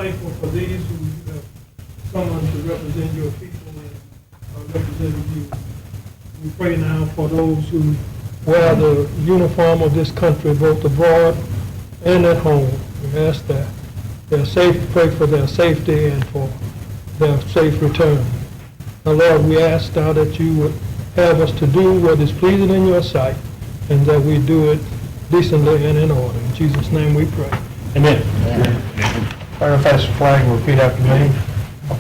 thankful for these who have someone to represent your people and representing you. We pray now for those who wear the uniform of this country, both abroad and at home. We ask that they're safe, pray for their safety and for their safe return. Now, Lord, we ask now that you would have us to do what is pleasing in your sight and that we do it decently and in order. In Jesus' name we pray. Amen. Fire face the flag and repeat after me.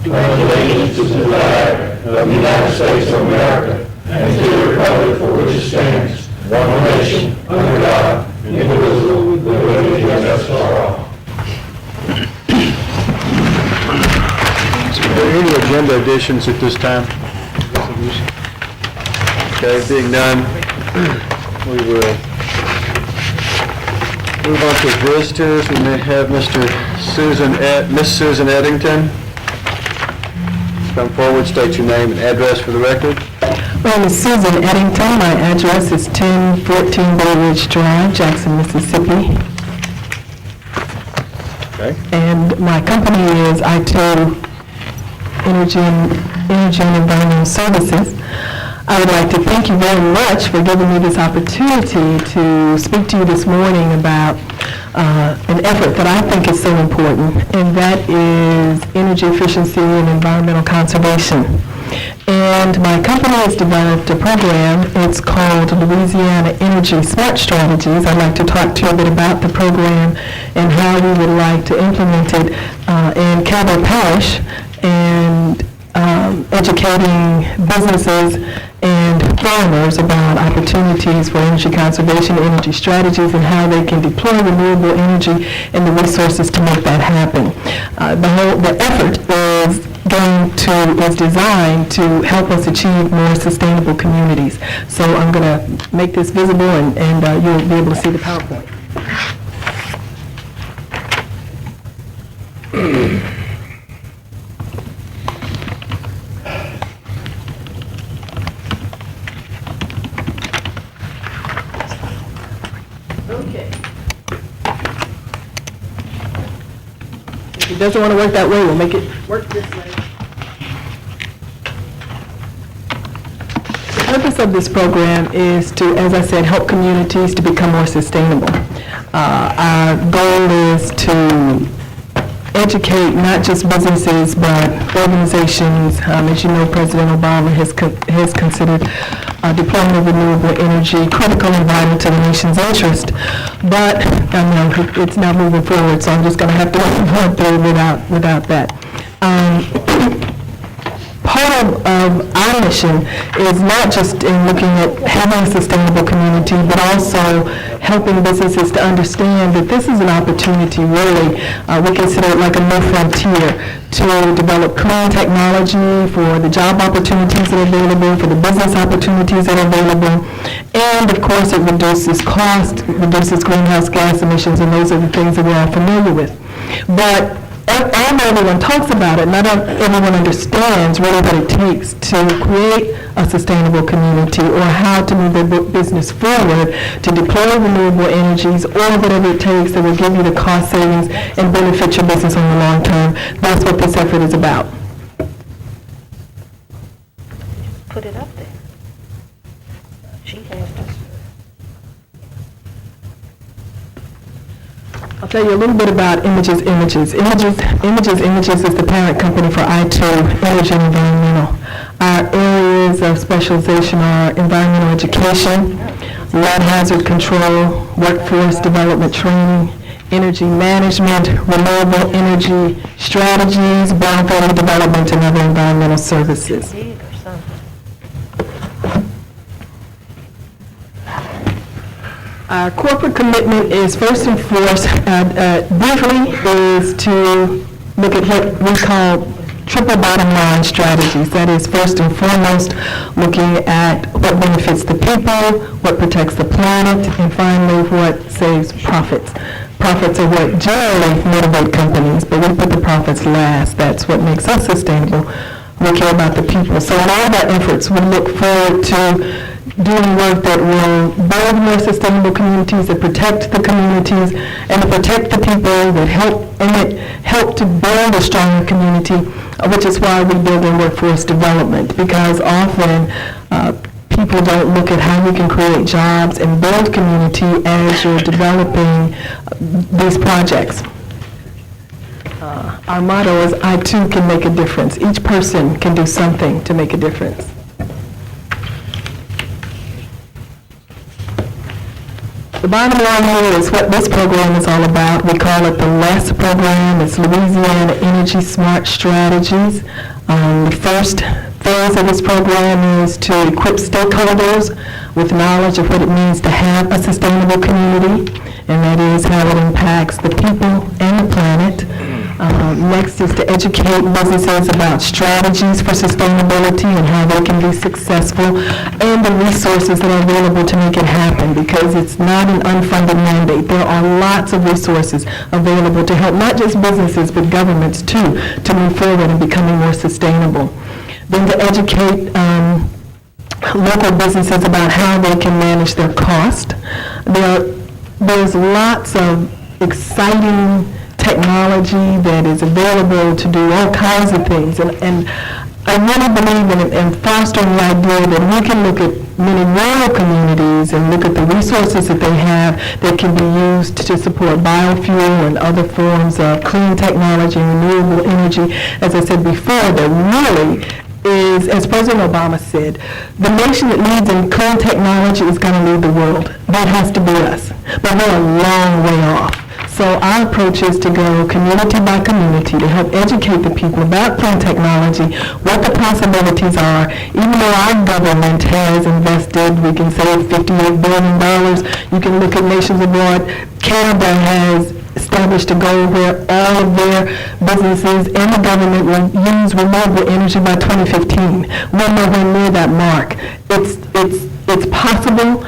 Pledge allegiance to the flag of the United States of America and to the republic for which it stands, one nation, under God, indivisible, with liberty and justice for all. Are there any agenda additions at this time? Okay, being none, we will move on to visitors. We may have Miss Susan Eddington. Come forward, state your name and address for the record. My name is Susan Eddington. My address is 1014 Bay Ridge Drive, Jackson, Mississippi. Okay. And my company is I2 Energy and Environmental Services. I would like to thank you very much for giving me this opportunity to speak to you this morning about an effort that I think is so important, and that is energy efficiency and environmental conservation. And my company has developed a program. It's called Louisiana Energy Smart Strategies. I'd like to talk to you a bit about the program and how we would like to implement it in Caddo Parish, and educating businesses and farmers about opportunities for energy conservation, energy strategies, and how they can deploy renewable energy and the resources to make that happen. The effort is designed to help us achieve more sustainable communities. So I'm going to make this visible, and you'll be able to see the PowerPoint. Okay. If it doesn't want to work that way, we'll make it work this way. The purpose of this program is to, as I said, help communities to become more sustainable. Our goal is to educate not just businesses but organizations. As you know, President Obama has considered deployment of renewable energy critical and vital to the nation's interest. But it's not moving forward, so I'm just going to have to run through without that. Part of our mission is not just in looking at having a sustainable community, but also helping businesses to understand that this is an opportunity, really, we consider it like a new frontier, to develop clean technology for the job opportunities that are available, for the business opportunities that are available, and of course it reduces cost, reduces greenhouse gas emissions, and those are the things that we're all familiar with. But although everyone talks about it, not everyone understands really what it takes to create a sustainable community, or how to move their business forward to deploy renewable energies, or whatever it takes that will give you the cost savings and benefit your business on the long term. That's what this effort is about. Put it up there. She has to. I'll tell you a little bit about Images. Images is the parent company for I2 Energy and Environmental. Our areas of specialization are environmental education, lead hazard control, workforce development training, energy management, renewable energy strategies, brownfield development, and other environmental services. Big or something. Our corporate commitment is first and foremost, briefly, is to look at what we call triple bottom line strategies. That is, first and foremost, looking at what benefits the people, what protects the planet, and finally, what saves profits. Profits are what generally motivate companies, but we put the profits last. That's what makes us sustainable. We care about the people. So in all of our efforts, we look forward to doing work that will build more sustainable communities, that protect the communities, and to protect the people that help to build a stronger community, which is why we build in workforce development, because often people don't look at how we can create jobs and build community as you're developing these projects. Our motto is, I too can make a difference. Each person can do something to make a difference. The bottom line here is what this program is all about. We call it the LESS program. It's Louisiana Energy Smart Strategies. The first phase of this program is to equip stakeholders with knowledge of what it means to have a sustainable community, and that is how it impacts the people and the planet. Next is to educate businesses about strategies for sustainability and how they can be successful, and the resources that are available to make it happen, because it's not an unfunded mandate. There are lots of resources available to help not just businesses but governments too to move forward in becoming more sustainable. Then to educate local businesses about how they can manage their cost. There's lots of exciting technology that is available to do all kinds of things. And I really believe in fostering the idea that we can look at many rural communities and look at the resources that they have that can be used to support biofuel and other forms of clean technology and renewable energy. As I said before, that really is, as President Obama said, the nation that leads in clean technology is going to lead the world. That has to be us. But we're a long way off. So our approach is to go community by community to help educate the people about clean technology, what the possibilities are. Even though our government has invested, we can say $58 billion, you can look at nations abroad. Canada has established a goal where all of their businesses and the government will use renewable energy by 2015. We're nowhere near that mark. It's possible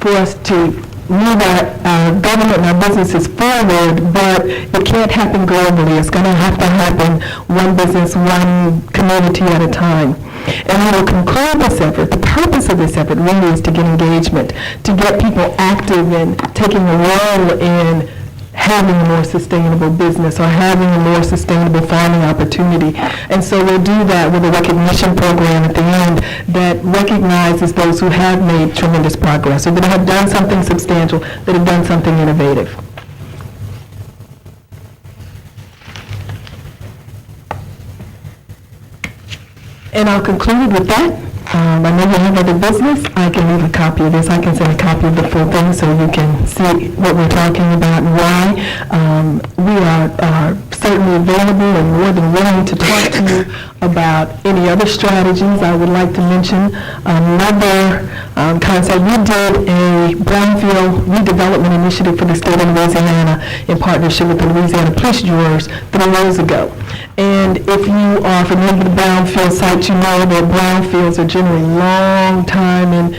for us to move our government and our businesses forward, but it can't happen globally. It's going to happen one business, one community at a time. And we will conclude this effort. The purpose of this effort really is to get engagement, to get people active in taking a role in having a more sustainable business or having a more sustainable farming opportunity. And so we'll do that with a recognition program at the end that recognizes those who have made tremendous progress or that have done something substantial, that have done something innovative. And I'll conclude with that. I know you have other business. I can leave a copy of this. I can send a copy of the full thing so you can see what we're talking about and why. We are certainly available and more than willing to talk to you about any other strategies. I would like to mention another concept. We did a brownfield redevelopment initiative for the state of Louisiana in partnership with the Louisiana Police Jurors 3 years ago. And if you are familiar with the brownfield sites, you know that brownfields are generally long time in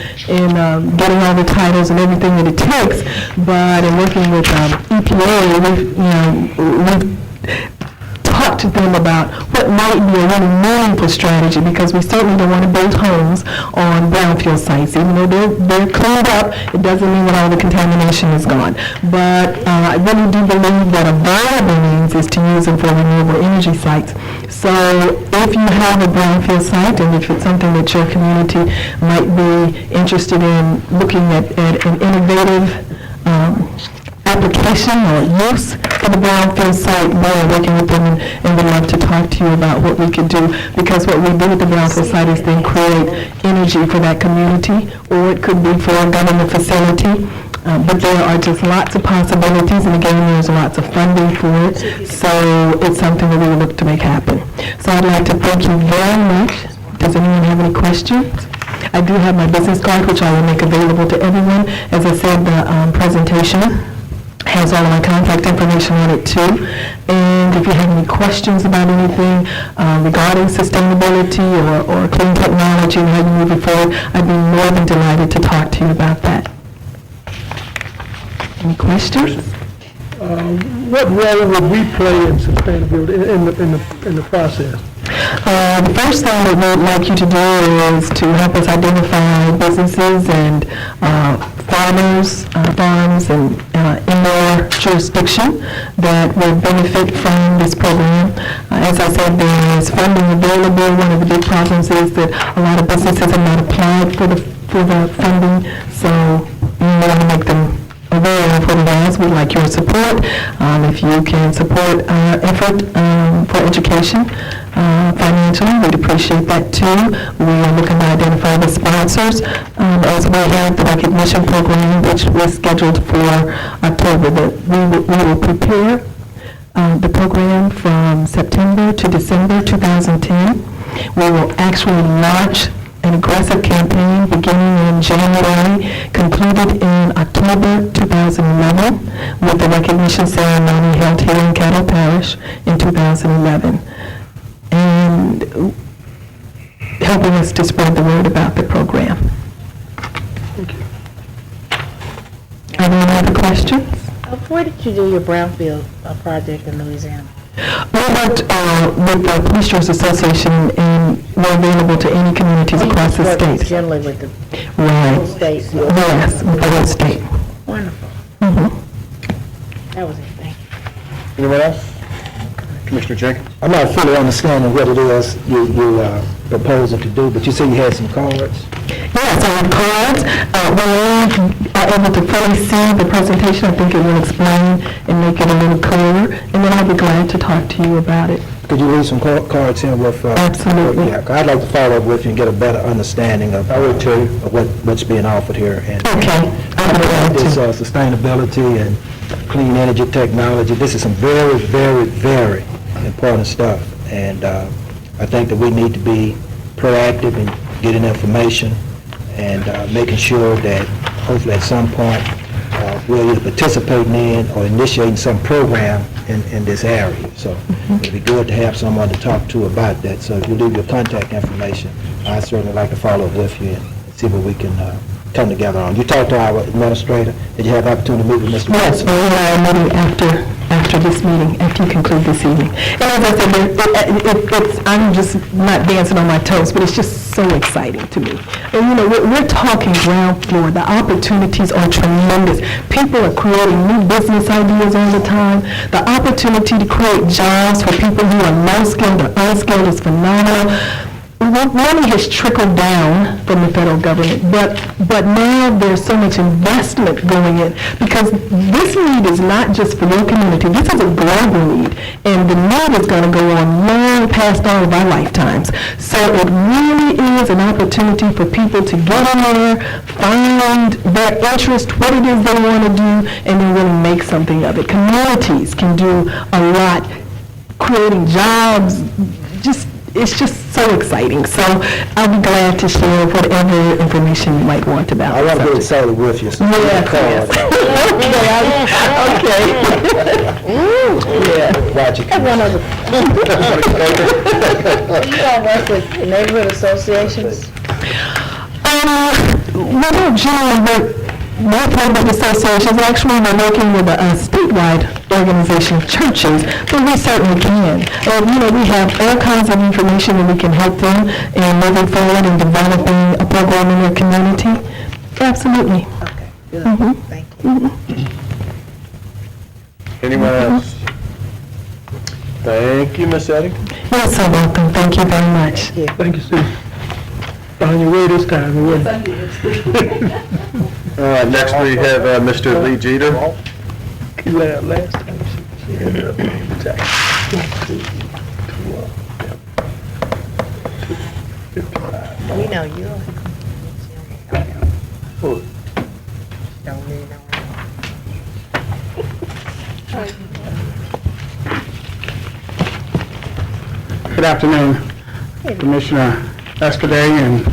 getting all the titles and everything that it takes. But in working with EPA, we've talked to them about what might be a really meaningful strategy, because we certainly don't want to build homes on brownfield sites. Even though they're cleaned up, it doesn't mean that all the contamination is gone. But I really do believe that a viable means is to use them for renewable energy sites. So if you have a brownfield site, and if it's something that your community might be interested in looking at an innovative application or use for the brownfield site, we're working with them and would love to talk to you about what we could do, because what we do with the brownfield site is then create energy for that community, or it could be for a government facility. But there are just lots of possibilities, and again, there's lots of funding for it, so it's something that we will look to make happen. So I'd like to thank you very much. Does anyone have any questions? I do have my business card, which I will make available to everyone. As I said, the presentation has all of my contact information on it too. And if you have any questions about anything regarding sustainability or clean technology and how you move it forward, I'd be more than delighted to talk to you about that. Any questions? What role would we play in sustainability in the process? The first thing that we'd like you to do is to help us identify businesses and farmers, farms and in their jurisdiction that would benefit from this program. As I said, there is funding available. One of the big problems is that a lot of businesses have not applied for the funding, so we want to make them aware of what it is. We'd like your support. If you can support our effort for education financially, we'd appreciate that too. We are looking to identify the sponsors as we have the recognition program, which was scheduled for October. We will prepare the program from September to December 2010. We will actually launch an aggressive campaign beginning in January, concluded in October 2011, with the recognition ceremony held here in Caddo Parish in 2011, and helping us to spread the word about the program. Thank you. Any other questions? Where did you do your brownfield project in Louisiana? We worked with the Police Sheriff's Association, and we're available to any communities across the state. Generally with the Right. whole state. Yes, with the whole state. Wonderful. Mhm. That was it. Thank you. Anyone else? Commissioner Jenkins? I'm not fully understanding what it is you proposing to do, but you say you had some cards. Yes, on cards, when we are able to fully see the presentation, I think it will explain and make it a little clearer, and then I'll be glad to talk to you about it. Could you leave some cards in with? Absolutely. Yeah, I'd like to follow up with you and get a better understanding of what's being offered here. And Okay, I'll be glad this to. sustainability and clean energy technology. This is some very, very, very important stuff, and I think that we need to be proactive in getting information and making sure that hopefully at some point we're either participating in or initiating some program in this area. So it'd be good to have someone to talk to about that. So if you leave your contact information, I'd certainly like to follow up with you and see what we can come together on. You talked to our administrator. Did you have the opportunity to meet with Mr. Yes, we are meeting after this meeting, after you conclude this evening. And as I said, I'm just not dancing on my toes, but it's just so exciting to me. And you know, we're talking ground floor. The opportunities are tremendous. People are creating new business ideas all the time. The opportunity to create jobs for people who are low skilled or unskilled is phenomenal. Money has trickled down from the federal government, but now there's so much investment going in, because this need is not just for your community. This is a global need, and the need is going to go on long past all of our lifetimes. So it really is an opportunity for people to get in there, find their interest, what it is they want to do, and then really make something of it. Communities can do a lot, creating jobs, it's just so exciting. So I'll be glad to share whatever information you might want about I the want to get subject. excited with you. So Yes, yes. okay. Watch it. One other. You all work with neighborhood associations? We don't generally work with neighborhood associations. Actually, we're working with a statewide organization of churches, but we certainly can. You know, we have all kinds of information that we can help them in moving forward and developing a program in their community. Absolutely. Okay, good. Mhm. Thank you. Anyone else? Thank you, Ms. Eddington. You're so welcome. Thank you very much. Thank you, Steve. Found your way this time, you wouldn't. All right, next we have Mr. Lee Jeter. You laughed last time. She ended up being attacked. We know you. Don't need no Good afternoon, Commissioner Escudé and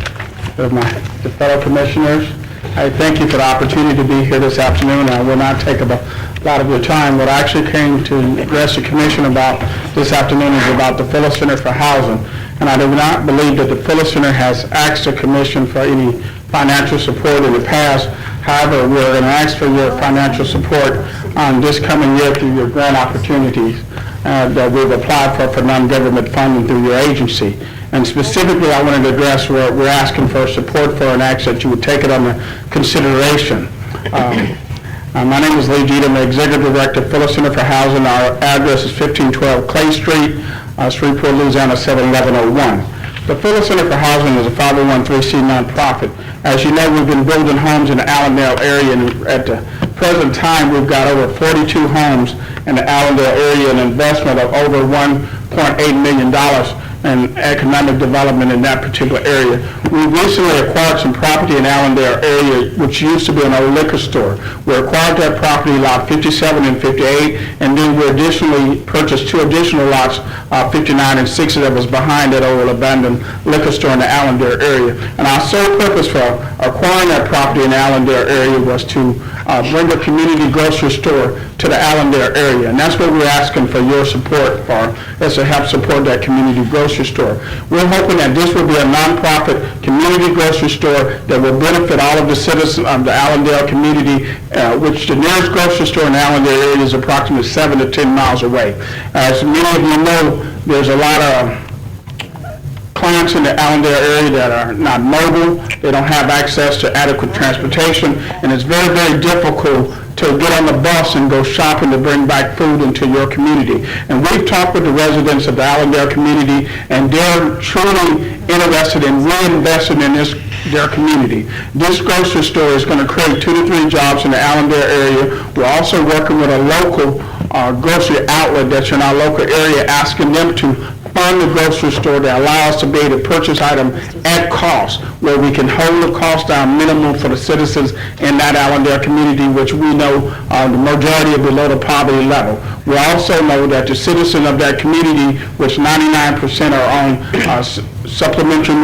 the fellow commissioners. I thank you for the opportunity to be here this afternoon. I will not take up a lot of your time. What I actually came to address the commission about this afternoon is about the Phillips Center for Housing. And I do not believe that the Phillips Center has asked the commission for any financial support in the past. However, we're going to ask for your financial support this coming year through your grant opportunities. that we've applied for non-government funding through your agency. And specifically, I wanted to address where we're asking for support for an act that you would take it under consideration. My name is Lee Jeter. I'm the Executive Director of Phillips Center for Housing. Our address is 1512 Clay Street, Shreveport, Louisiana, 71101. The Phillips Center for Housing is a 501(c)(3) nonprofit. As you know, we've been building homes in the Allendale area, and at the present time, we've got over 42 homes in the Allendale area, an investment of over $1.8 million in economic development in that particular area. We recently acquired some property in Allendale area, which used to be an old liquor store. We acquired that property, lot 57 and 58, and then we additionally purchased 2 additional lots, 59 and 60, that was behind that old abandoned liquor store in the Allendale area. And our sole purpose for acquiring that property in the Allendale area was to bring a community grocery store to the Allendale area. And that's what we're asking for your support for, is to help support that community grocery store. We're hoping that this will be a nonprofit community grocery store that will benefit all of the citizens of the Allendale community, which the nearest grocery store in the Allendale area is approximately 7 to 10 miles away. As many of you know, there's a lot of clients in the Allendale area that are not mobile. They don't have access to adequate transportation, and it's very, very difficult to get on the bus and go shopping to bring back food into your community. And we've talked with the residents of the Allendale community, and they're truly interested in reinvesting in their community. This grocery store is going to create 2 to 3 jobs in the Allendale area. We're also working with a local grocery outlet that's in our local area, asking them to fund the grocery store that allow us to be able to purchase items at cost, where we can hold the cost down minimum for the citizens in that Allendale community, which we know the majority are below the poverty level. We also know that the citizens of that community, which 99% are on supplementary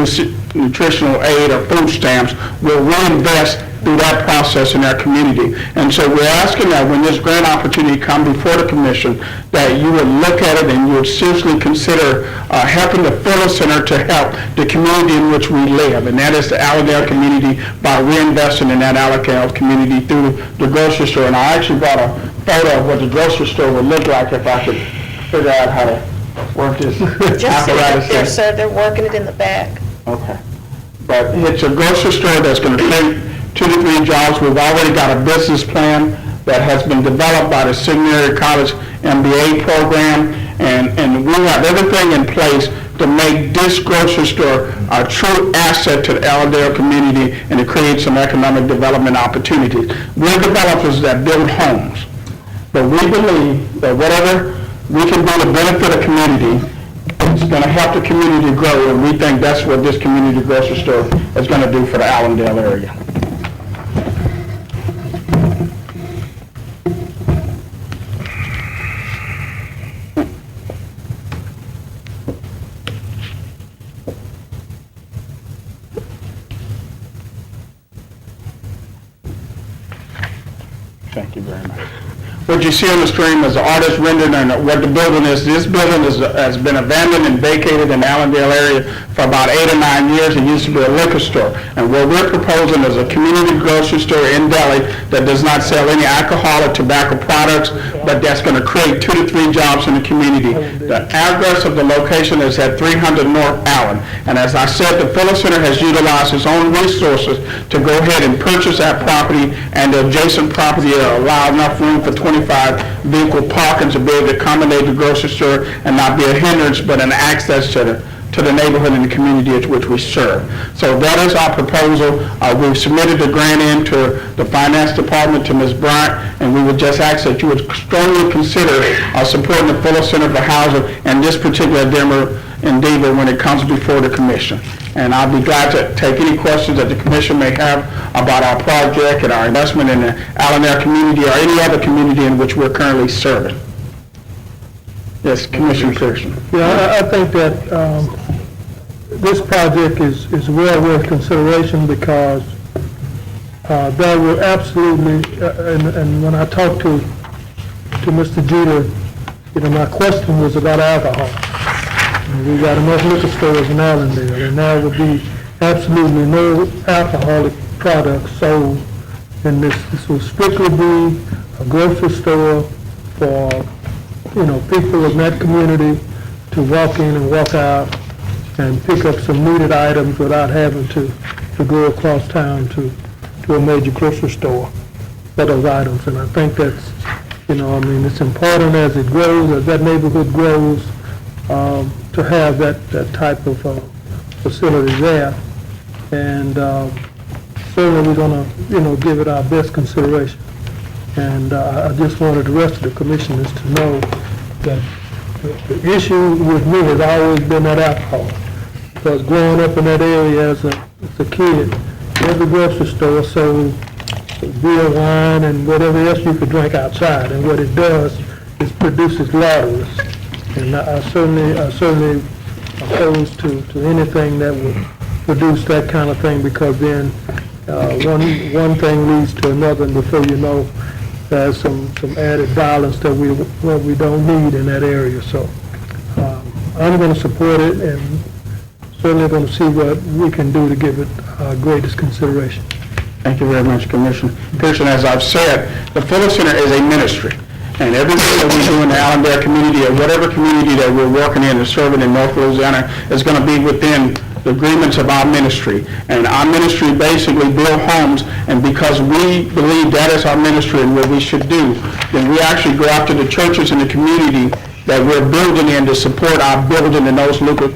nutritional aid or food stamps, will reinvest through that process in our community. And so we're asking that when this grant opportunity comes before the commission, that you would look at it and you would seriously consider helping the Phillips Center to help the community in which we live, and that is the Allendale community, by reinvesting in that Allendale community through the grocery store. And I actually brought a photo of what the grocery store would look like if I could figure out how to work this Just sit up apparatus. there, sir, they're working it in the back. Okay. But it's a grocery store that's going to create 2 to 3 jobs. We've already got a business plan that has been developed by the Seminary College MBA program, and we have everything in place to make this grocery store a true asset to the Allendale community and to create some economic development opportunities. We're developers that build homes, but we believe that whatever we can do to benefit a community, it's going to help the community grow, and we think that's what this community grocery store is going to do for the Allendale area. Thank you very much. What you see on the screen is the artist rendering and what the building is. This building has been abandoned and vacated in the Allendale area for about 8 or 9 years. It used to be a liquor store. And what we're proposing is a community grocery store in Delhi that does not sell any alcohol or tobacco products, but that's going to create 2 to 3 jobs in the community. The address of the location is at 300 North Allen. And as I said, the Phillips Center has utilized its own resources to go ahead and purchase that property, and the adjacent property allow enough room for 25 vehicle parking to be able to accommodate the grocery store and not be a hindrance, but an access to the neighborhood and the community at which we serve. So that is our proposal. We've submitted the grant in to the finance department, to Ms. Bryant, and we would just ask that you would strongly consider supporting the Phillips Center for Housing and this particular endeavor when it comes before the commission. And I'll be glad to take any questions that the commission may have about our project and our investment in the Allendale community or any other community in which we're currently serving. Yes, Commissioner Pearson. Yeah, I think that this project is well worth consideration, because there will absolutely, and when I talked to Mr. Jeter, my question was about alcohol. We got enough liquor stores in Allendale, and there would be absolutely no alcoholic products sold in this. This will strictly be a grocery store for people in that community to walk in and walk out and pick up some needed items without having to go across town to a major grocery store for those items. And I think that's, it's important as it grows, as that neighborhood grows, to have that type of facility there. And certainly we're going to, give it our best consideration. And I just wanted the rest of the commissioners to know that the issue with me has always been that alcohol. Because growing up in that area as a kid, every grocery store sold beer, wine, and whatever else you could drink outside. And what it does is produces lotteries. And I certainly opposed to anything that would produce that kind of thing, because then one thing leads to another, and before you know, there's some added violence that we don't need in that area. So I'm going to support it, and certainly going to see what we can do to give it our greatest consideration. Thank you very much, Commissioner. Commissioner, as I've said, the Fuller Center is a ministry, and everything that we do in the Allendale community, or whatever community that we're working in and serving in North Louisiana, is going to be within the agreements of our ministry. And our ministry basically build homes, and because we believe that is our ministry and what we should do, then we actually go out to the churches in the community that we're building in to support our building in those local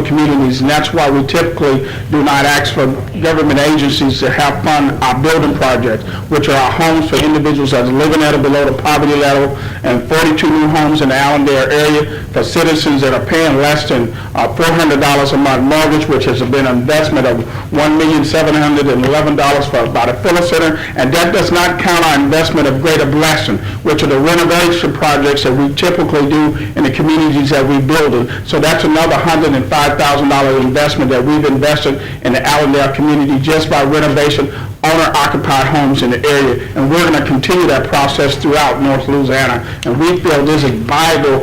communities. And that's why we typically do not ask for government agencies to help fund our building projects, which are our homes for individuals that are living at or below the poverty level, and 42 new homes in the Allendale area for citizens that are paying less than $400 a month mortgage, which has been an investment of $1,711 by the Fuller Center. And that does not count our investment of Greater Blessing, which are the renovation projects that we typically do in the communities that we build in. So that's another $105,000 investment that we've invested in the Allendale community just by renovation, owner-occupied homes in the area. And we're going to continue that process throughout North Louisiana. And we feel this is vital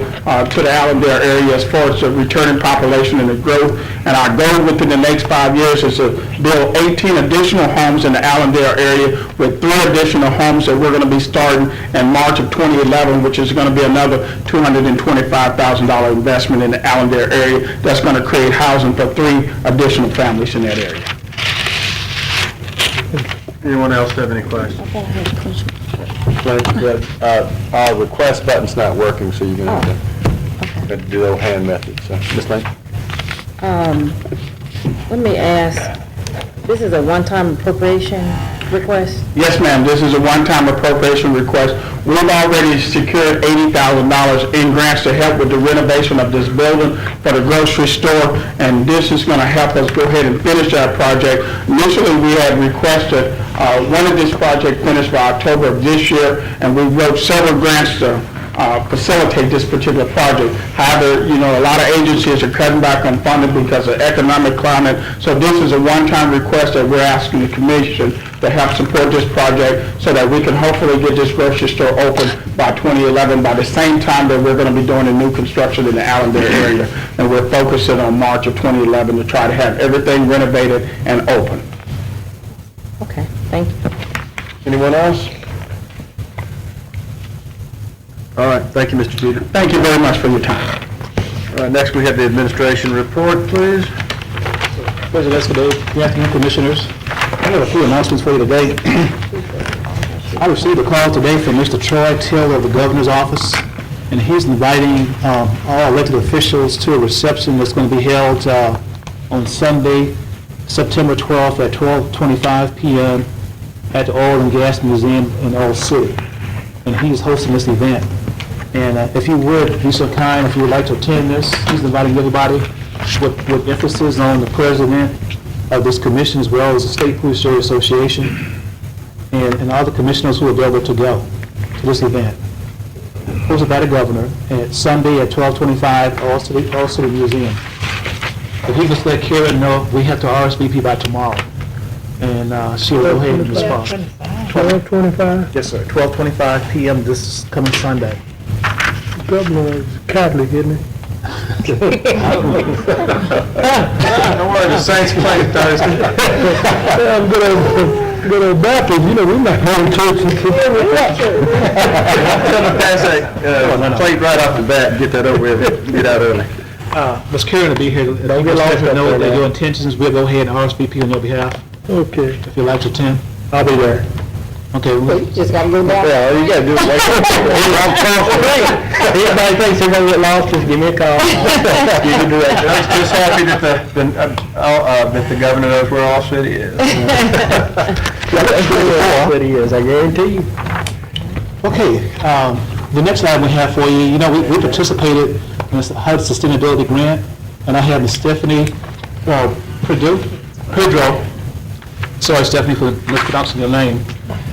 to the Allendale area as far as the returning population and the growth. And our goal within the next 5 years is to build 18 additional homes in the Allendale area, with 3 additional homes that we're going to be starting in March of 2011, which is going to be another $225,000 investment in the Allendale area. That's going to create housing for 3 additional families in that area. Anyone else have any questions? I thought I had a question. Our request button's not working, so you're going to have to do the old hand method. So, Ms. Lane? Let me ask, this is a one-time appropriation request? Yes, ma'am, this is a one-time appropriation request. We've already secured $80,000 in grants to help with the renovation of this building for the grocery store, and this is going to help us go ahead and finish that project. Initially, we had requested wanted this project finished by October of this year, and we wrote several grants to facilitate this particular project. However, a lot of agencies are cutting back on funding because of economic climate. So this is a one-time request that we're asking the commission to help support this project so that we can hopefully get this grocery store open by 2011, by the same time that we're going to be doing the new construction in the Allendale area. And we're focusing on March of 2011 to try to have everything renovated and open. Okay, thank you. Anyone else? All right, thank you, Mr. Jeter. Thank you very much for your time. All right, next we have the administration report, please. President Escudero, good afternoon, Commissioners. I have a few announcements for you today. I received a call today from Mr. Troy Taylor of the Governor's Office, and he's inviting all elected officials to a reception that's going to be held on Sunday, September 12th at 12:25 p.m. at the Oil and Gas Museum in Oil City. And he's hosting this event. And if you would be so kind, if you would like to attend this, he's inviting everybody with emphasis on the president of this commission as well as the State Police Service Association and all the commissioners who are available to go to this event. Hosted by the governor at Sunday at 12:25 Oil City Museum. If you just let Karen know, we have to RSVP by tomorrow. And she'll go ahead and respond. 12:25? Yes, sir. 12:25 p.m. this coming Sunday. The governor is Catholic, isn't he? Don't worry, the Saints play Thursday. I'm good. Good old Baptist, you know, we're not going to church until. I'm gonna pass that plate right off the bat and get that over with, and get out early. Ms. Karen will be here. Don't get lost up know there, that man. your intentions, we'll go ahead and RSVP on your behalf, Okay. if you'd like to attend. I'll be there. Okay, well, Just gotta go back. Yeah, all you gotta do is wait. Anybody thinks they're gonna get lost, just give me a call. Give you direction. I'm just happy that that the governor knows where all city is. But he is, I guarantee you. okay, the next item we have for you, you know, we participated in this HUD Sustainability Grant, and I have Ms. Stephanie Pedro, sorry Stephanie for mispronouncing your name,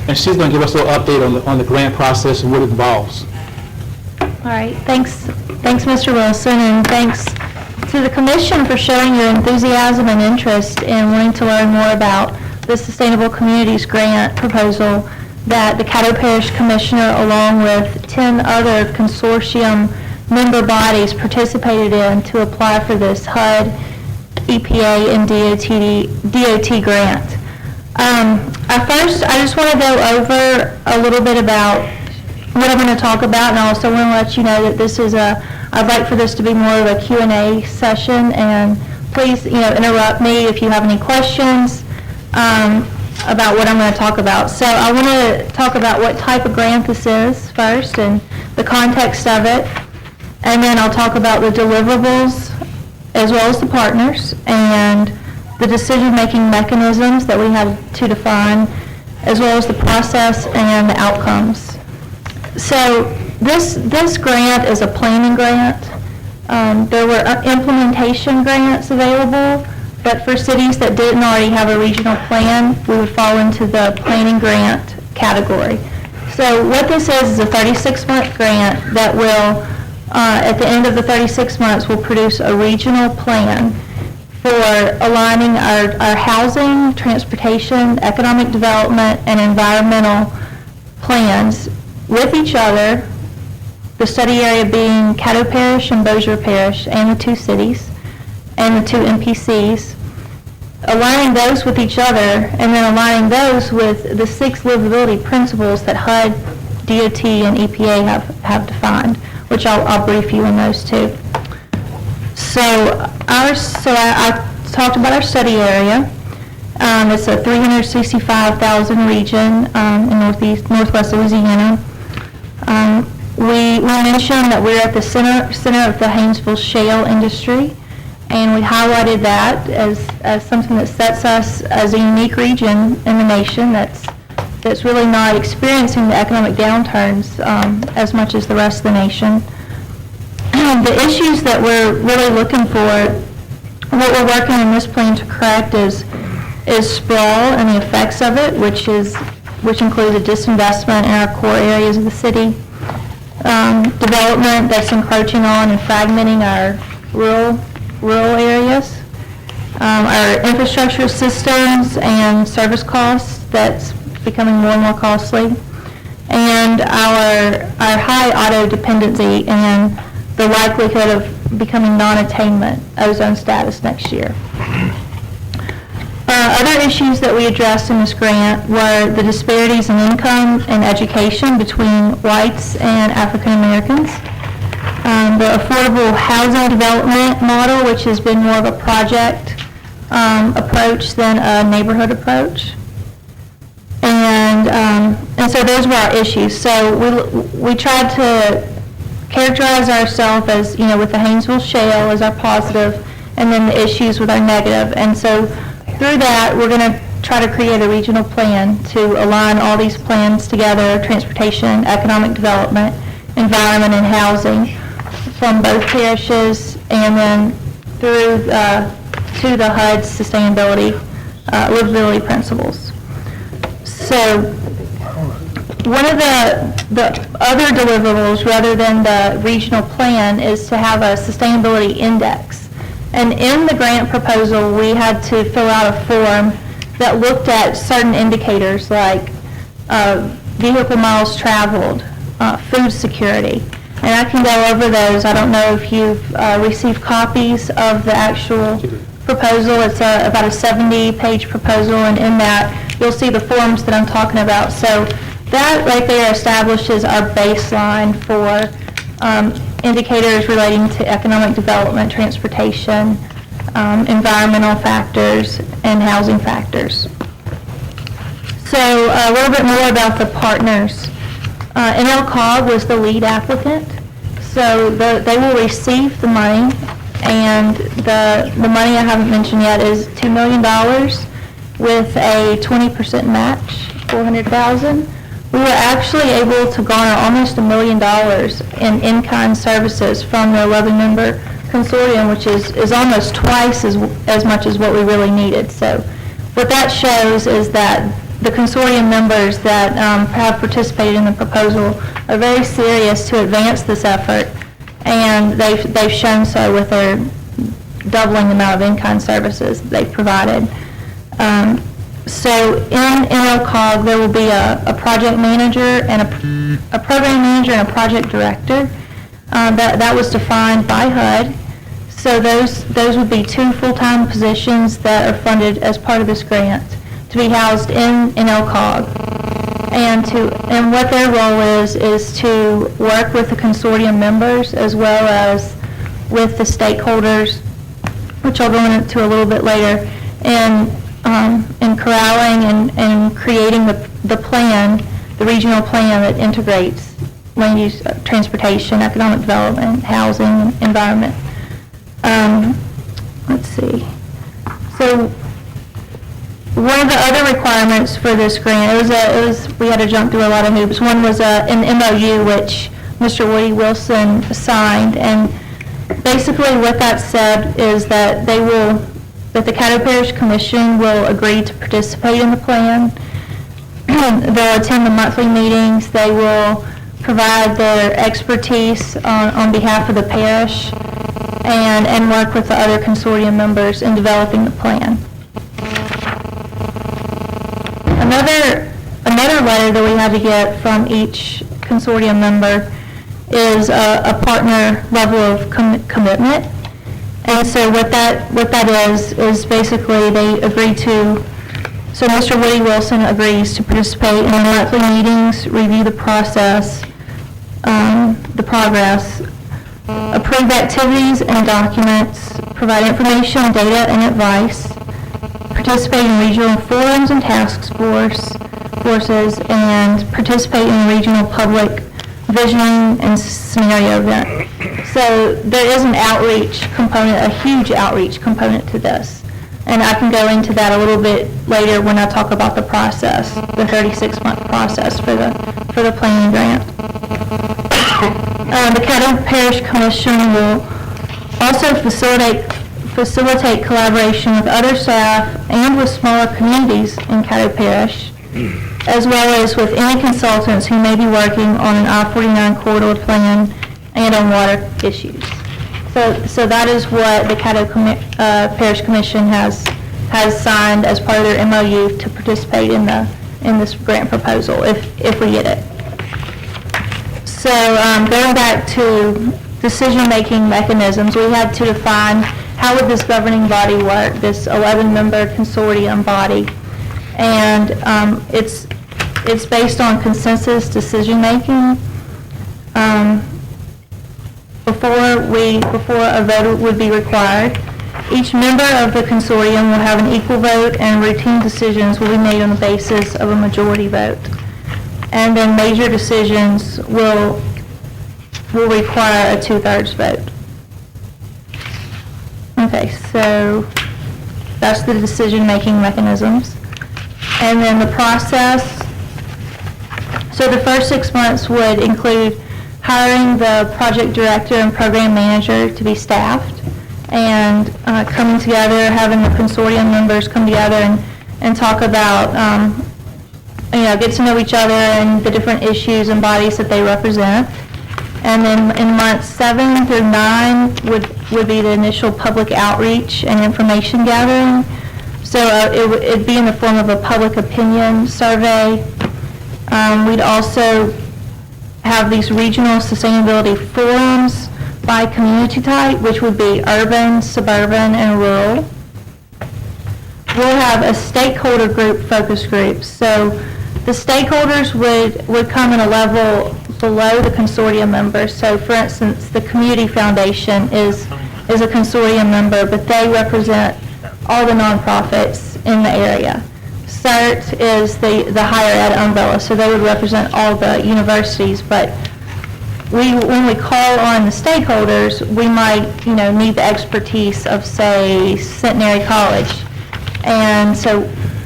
and she's going to give us a little update on the grant process and what it involves. All right, thanks, Mr. Wilson, and thanks to the commission for showing your enthusiasm and interest in wanting to learn more about the Sustainable Communities Grant proposal that the Caddo Parish Commissioner, along with 10 other consortium member bodies, participated in to apply for this HUD, EPA, and DOT grant. First, I just want to go over a little bit about what I'm going to talk about, and I also want to let you know that this is I'd like for this to be more of a Q&A session, and please, interrupt me if you have any questions about what I'm going to talk about. So I want to talk about what type of grant this is first, and the context of it, and then I'll talk about the deliverables as well as the partners, and the decision-making mechanisms that we have to define, as well as the process and the outcomes. So this grant is a planning grant. There were implementation grants available, but for cities that didn't already have a regional plan, we would fall into the planning grant category. So what this is a 36-month grant that will, at the end of the 36 months, will produce a regional plan for aligning our housing, transportation, economic development, and environmental plans with each other, the study area being Caddo Parish and Bossier Parish, and the two cities, and the two MPCs, aligning those with each other, and then aligning those with the 6 livability principles that HUD, DOT, and EPA have defined, which I'll brief you on those two. So I talked about our study area. It's a 365,000 region in northwest Louisiana. We mentioned that we're at the center of the Haynesville shale industry, and we highlighted that as something that sets us as a unique region in the nation that's really not experiencing the economic downturns as much as the rest of the nation. The issues that we're really looking for, what we're working on this plan to correct is sprawl and the effects of it, which includes a disinvestment in our core areas of the city, development that's encroaching on and fragmenting our rural areas, our infrastructure systems and service costs that's becoming more and more costly, and our high auto dependency and the likelihood of becoming non-attainment ozone status next year. Other issues that we addressed in this grant were the disparities in income and education between whites and African Americans, the affordable housing development model, which has been more of a project approach than a neighborhood approach, and so those were our issues. So we tried to characterize ourselves as, with the Haynesville shale as our positive, and then the issues with our negative. And so through that, we're going to try to create a regional plan to align all these plans together: transportation, economic development, environment, and housing from both parishes, and then through to the HUD sustainability livability principles. So one of the other deliverables, rather than the regional plan, is to have a sustainability index. And in the grant proposal, we had to fill out a form that looked at certain indicators like vehicle miles traveled, food security. And I can go over those. I don't know if you've received copies of the actual proposal. It's about a 70-page proposal, and in that you'll see the forms that I'm talking about. So that right there establishes our baseline for indicators relating to economic development, transportation, environmental factors, and housing factors. So a little bit more about the partners. NLCOG was the lead applicant, so they will receive the money, and the money I haven't mentioned yet is $2 million with a 20% match, $400,000. We were actually able to garner almost $1 million in-kind services from the 11-member consortium, which is almost twice as much as what we really needed. So what that shows is that the consortium members that have participated in the proposal are very serious to advance this effort, and they've shown so with their doubling the amount of in-kind services they've provided. So in NLCOG, there will be a project manager and a program manager and a project director. That was defined by HUD. So those would be 2 full-time positions that are funded as part of this grant to be housed in NLCOG. And what their role is to work with the consortium members as well as with the stakeholders, which I'll go into a little bit later, and corralling and creating the plan, the regional plan that integrates land use, transportation, economic development, housing, environment. Let's see. So one of the other requirements for this grant, we had to jump through a lot of hoops. One was an MOU, which Mr. Woody Wilson signed, and basically what that said is that that the Caddo Parish Commission will agree to participate in the plan. They'll attend the monthly meetings. They will provide their expertise on behalf of the parish and work with the other consortium members in developing the plan. Another letter that we had to get from each consortium member is a partner level of commitment. And so what that is basically they agree to, so Mr. Woody Wilson agrees to participate in the monthly meetings, review the process, the progress, approve activities and documents, provide information, data, and advice, participate in regional forums and task forces, and participate in regional public visioning and scenario event. So there is an outreach component, a huge outreach component to this. And I can go into that a little bit later when I talk about the process, the 36-month process for the planning grant. The Caddo Parish Commission will also facilitate collaboration with other staff and with smaller communities in Caddo Parish, as well as with any consultants who may be working on an I-49 corridor plan and on water issues. So that is what the Caddo Parish Commission has signed as part of their MOU to participate in this grant proposal if we get it. So going back to decision-making mechanisms, we had to define how would this governing body work, this 11-member consortium body, and it's based on consensus decision-making. Before a vote would be required, each member of the consortium will have an equal vote, and routine decisions will be made on the basis of a majority vote. And then major decisions will require a 2/3 vote. Okay, so that's the decision-making mechanisms. And then the process, so the first 6 months would include hiring the project director and program manager to be staffed, and coming together, having the consortium members come together and talk about, get to know each other and the different issues and bodies that they represent. And then in months 7 through 9 would be the initial public outreach and information gathering. So it'd be in the form of a public opinion survey. We'd also have these regional sustainability forums by community type, which would be urban, suburban, and rural. we'll have a stakeholder group, focus group. So the stakeholders would come in a level below the consortium members. So for instance, the Community Foundation is a consortium member, but they represent all the nonprofits in the area. CERT is the higher ed umbrella, so they would represent all the universities, but when we call on the stakeholders, we might, need the expertise of, say, Centenary College. And so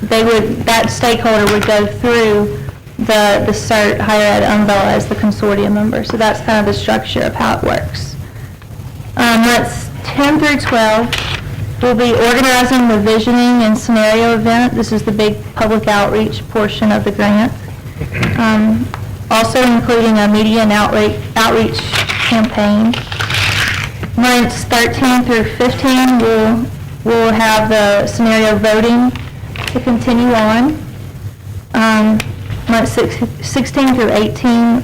that stakeholder would go through the CERT higher ed umbrella as the consortium member. So that's kind of the structure of how it works. Months 10 through 12, we'll be organizing the visioning and scenario event. This is the big public outreach portion of the grant. Also including a media and outreach campaign. Months 13 through 15, we'll have the scenario voting to continue on. Months 16 through 18,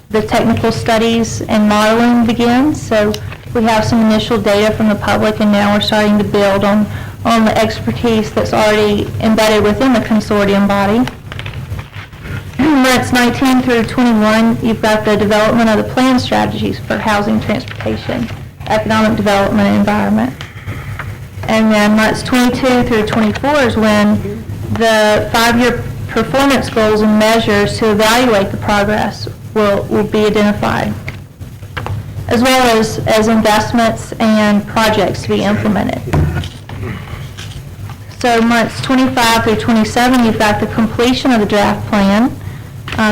the technical studies and modeling begins. So we have some initial data from the public, and now we're starting to build on the expertise that's already embedded within the consortium body. Months 19 through 21, you've got the development of the plan strategies for housing, transportation, economic development, and environment. And then months 22 through 24 is when the 5-year performance goals and measures to evaluate the progress will be identified, as well as investments and projects to be implemented. So months 25 through 27, you've got the completion of the draft plan,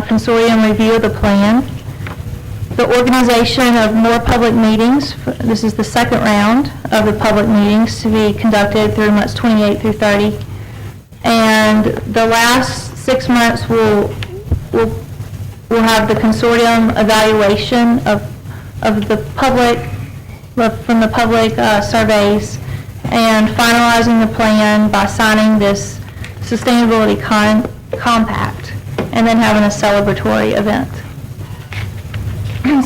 consortium review of the plan, the organization of more public meetings. This is the second round of the public meetings to be conducted through months 28 through 30. And the last 6 months we'll have the consortium evaluation of the public, from the public surveys, and finalizing the plan by signing this sustainability compact, and then having a celebratory event.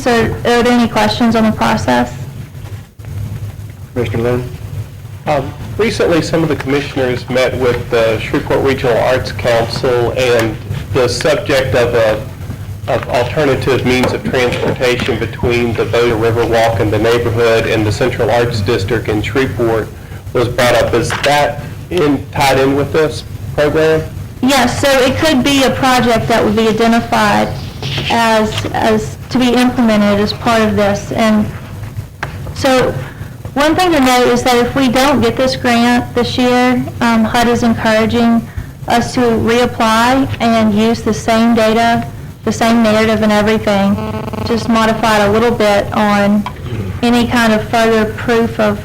So are there any questions on the process? Mr. Lynn? Recently, some of the commissioners met with the Shreveport Regional Arts Council, and the subject of alternative means of transportation between the Boda River Walk and the neighborhood and the Central Arts District in Shreveport was brought up. Is that tied in with this program? Yes, so it could be a project that would be identified as to be implemented as part of this. And so one thing to note is that if we don't get this grant this year, HUD is encouraging us to reapply and use the same data, the same narrative and everything, just modified a little bit on any kind of further proof of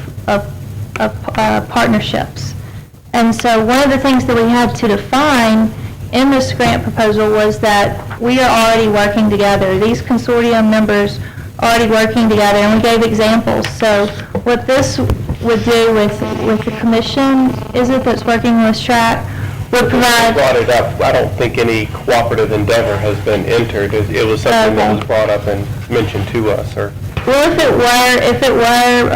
partnerships. And so one of the things that we had to define in this grant proposal was that we are already working together. These consortium members are already working together, and we gave examples. So what this would do with the commission, is it that's working with STRAC, would provide... Brought it up. I don't think any cooperative endeavor has been entered. It was something that was brought up and mentioned to us, or... Well, if it were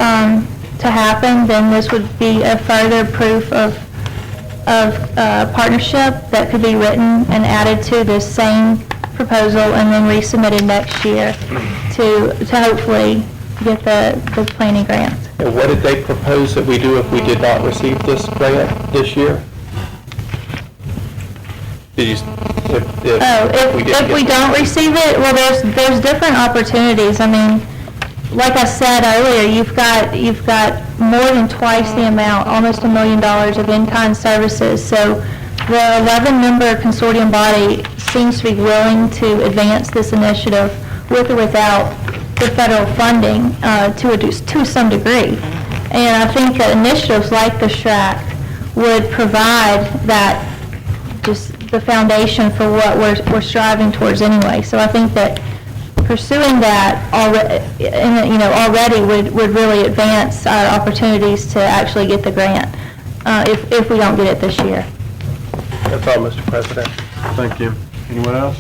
to happen, then this would be a further proof of partnership that could be written and added to this same proposal and then resubmitted next year to hopefully get the planning grant. And what did they propose that we do if we did not receive this grant this year? Did you, if we don't receive it, well, there's different opportunities. I mean, like I said earlier, you've got more than twice the amount, almost $1 million of in-kind services. So the 11-member consortium body seems to be willing to advance this initiative with or without the federal funding to some degree. And I think that initiatives like the STRAC would provide that, just the foundation for what we're striving towards anyway. So I think that pursuing that already would really advance our opportunities to actually get the grant if we don't get it this year. That's all, Mr. President. Thank you. Anyone else?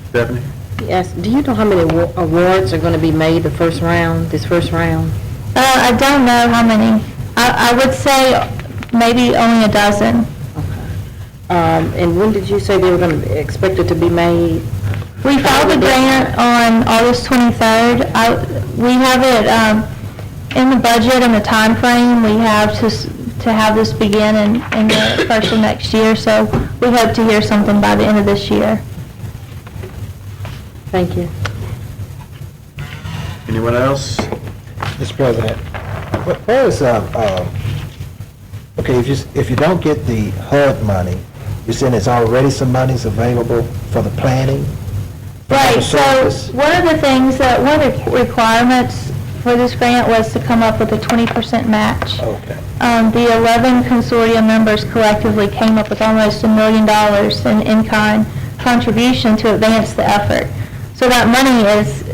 Stephanie? Yes, do you know how many awards are going to be made this first round? I don't know how many. I would say maybe only a dozen. And when did you say they were going to expect it to be made? We filed the grant on August 23rd. We have it in the budget and the time frame. We have to have this begin in the first of next year, so we hope to hear something by the end of this year. Thank you. Anyone else? Mr. President, where is, okay, if you don't get the HUD money, you're saying there's already some monies available for the planning? for Right, other so services? one of the things one of the requirements for this grant was to come up with a 20% match. Okay. The 11 consortium members collectively came up with almost $1 million in in-kind contribution to advance the effort. So that money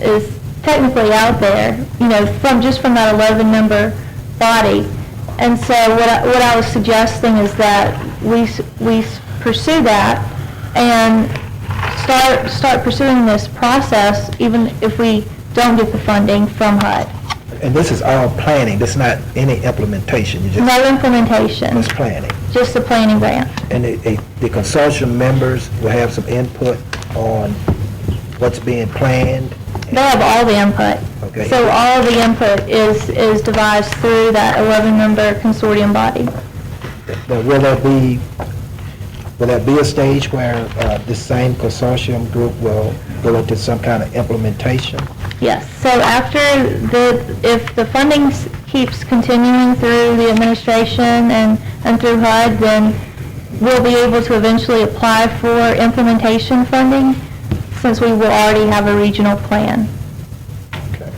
is technically out there, from that 11-member body. And so what I was suggesting is that we pursue that and start pursuing this process, even if we don't get the funding from HUD. And this is all planning, this is not any implementation, you just, No implementation, it's planning. just the planning grant. And the consortium members will have some input on what's being planned? They have all the input. Okay. So all the input is devised through that 11-member consortium body. Now, will there be a stage where this same consortium group will go into some kind of implementation? Yes, so after if the funding keeps continuing through the administration and through HUD, then we'll be able to eventually apply for implementation funding, since we will already have a regional plan. Okay.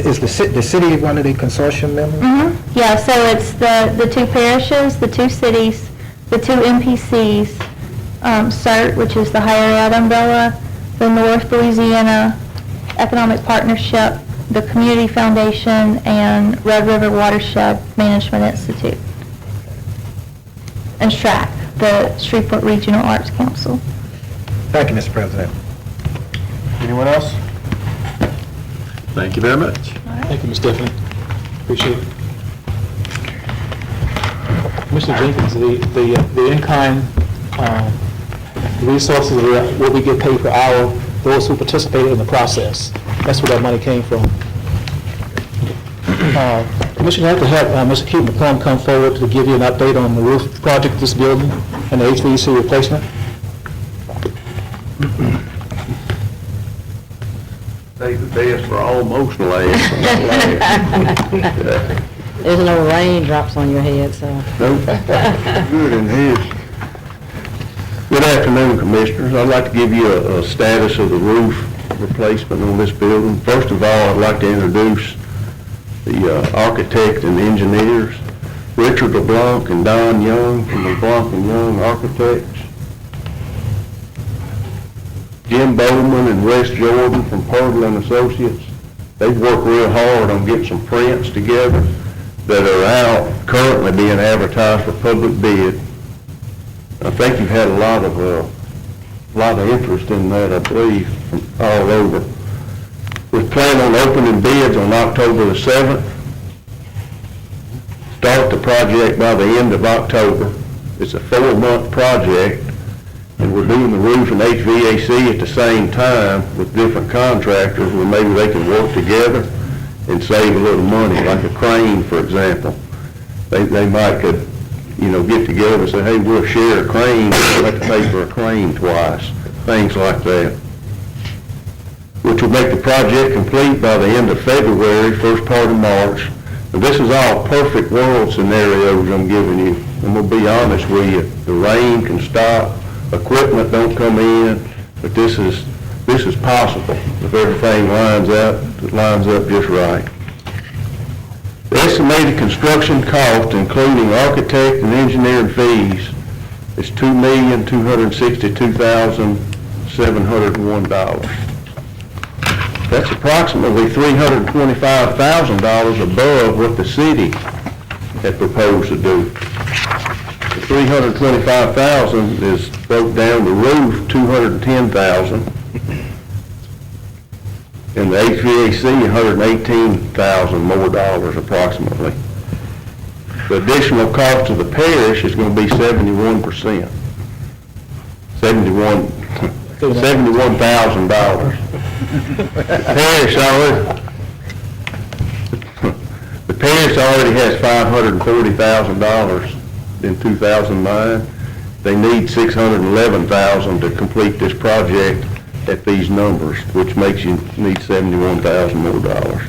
Is the city one of the consortium members? Mm-hmm. Yeah, so it's the two parishes, the two cities, the two MPCs, CERT, which is the higher ed umbrella, the North Louisiana Economic Partnership, the Community Foundation, and Red River Watershed Management Institute, and SHRAC, the Shreveport Regional Arts Council. Thank you, Mr. President. Anyone else? Thank you very much. Thank you, Ms. Stephanie. Appreciate it. Mr. Jenkins, the in-kind resources, what we get paid per hour, those who participated in the process, that's where that money came from. Commissioner, I'd like to have Mr. Keith McClung come forward to give you an update on the roof project of this building and the HVAC replacement. Save the best for almost last. There's no raindrops on your head, so. Nope. Good in here. Good afternoon, Commissioners. I'd like to give you a status of the roof replacement on this building. First of all, I'd like to introduce the architect and engineers, Richard LeBlanc and Don Young from LeBlanc and Young Architects, Jim Bowman and Wes Jordan from Pardle and Associates. They've worked real hard on getting some prints together that are out, currently being advertised for public bid. I think you've had a lot of interest in that, I believe, from all over. We plan on opening bids on October the 7th. Start the project by the end of October. It's a 4-month project, and we're doing the roof and HVAC at the same time with different contractors where maybe they can work together and save a little money, like a crane, for example. They might could, get together and say, hey, we'll share a crane, we'll have to pay for a crane twice, things like that, which will make the project complete by the end of February, first part of March. And this is all perfect world scenarios I'm giving you. I'm going to be honest with you. The rain can stop, equipment don't come in, but this is possible if everything lines up just right. The estimated construction cost, including architect and engineering fees, is $2,262,701. That's approximately $325,000 above what the city had proposed to do. The $325,000 is broke down the roof, $210,000, and the HVAC, $118,000 more dollars approximately. The additional cost to the parish is going to be 71%. $71,000. The parish already has $540,000 in 2009. They need $611,000 to complete this project at these numbers, which makes you need $71,000 more dollars.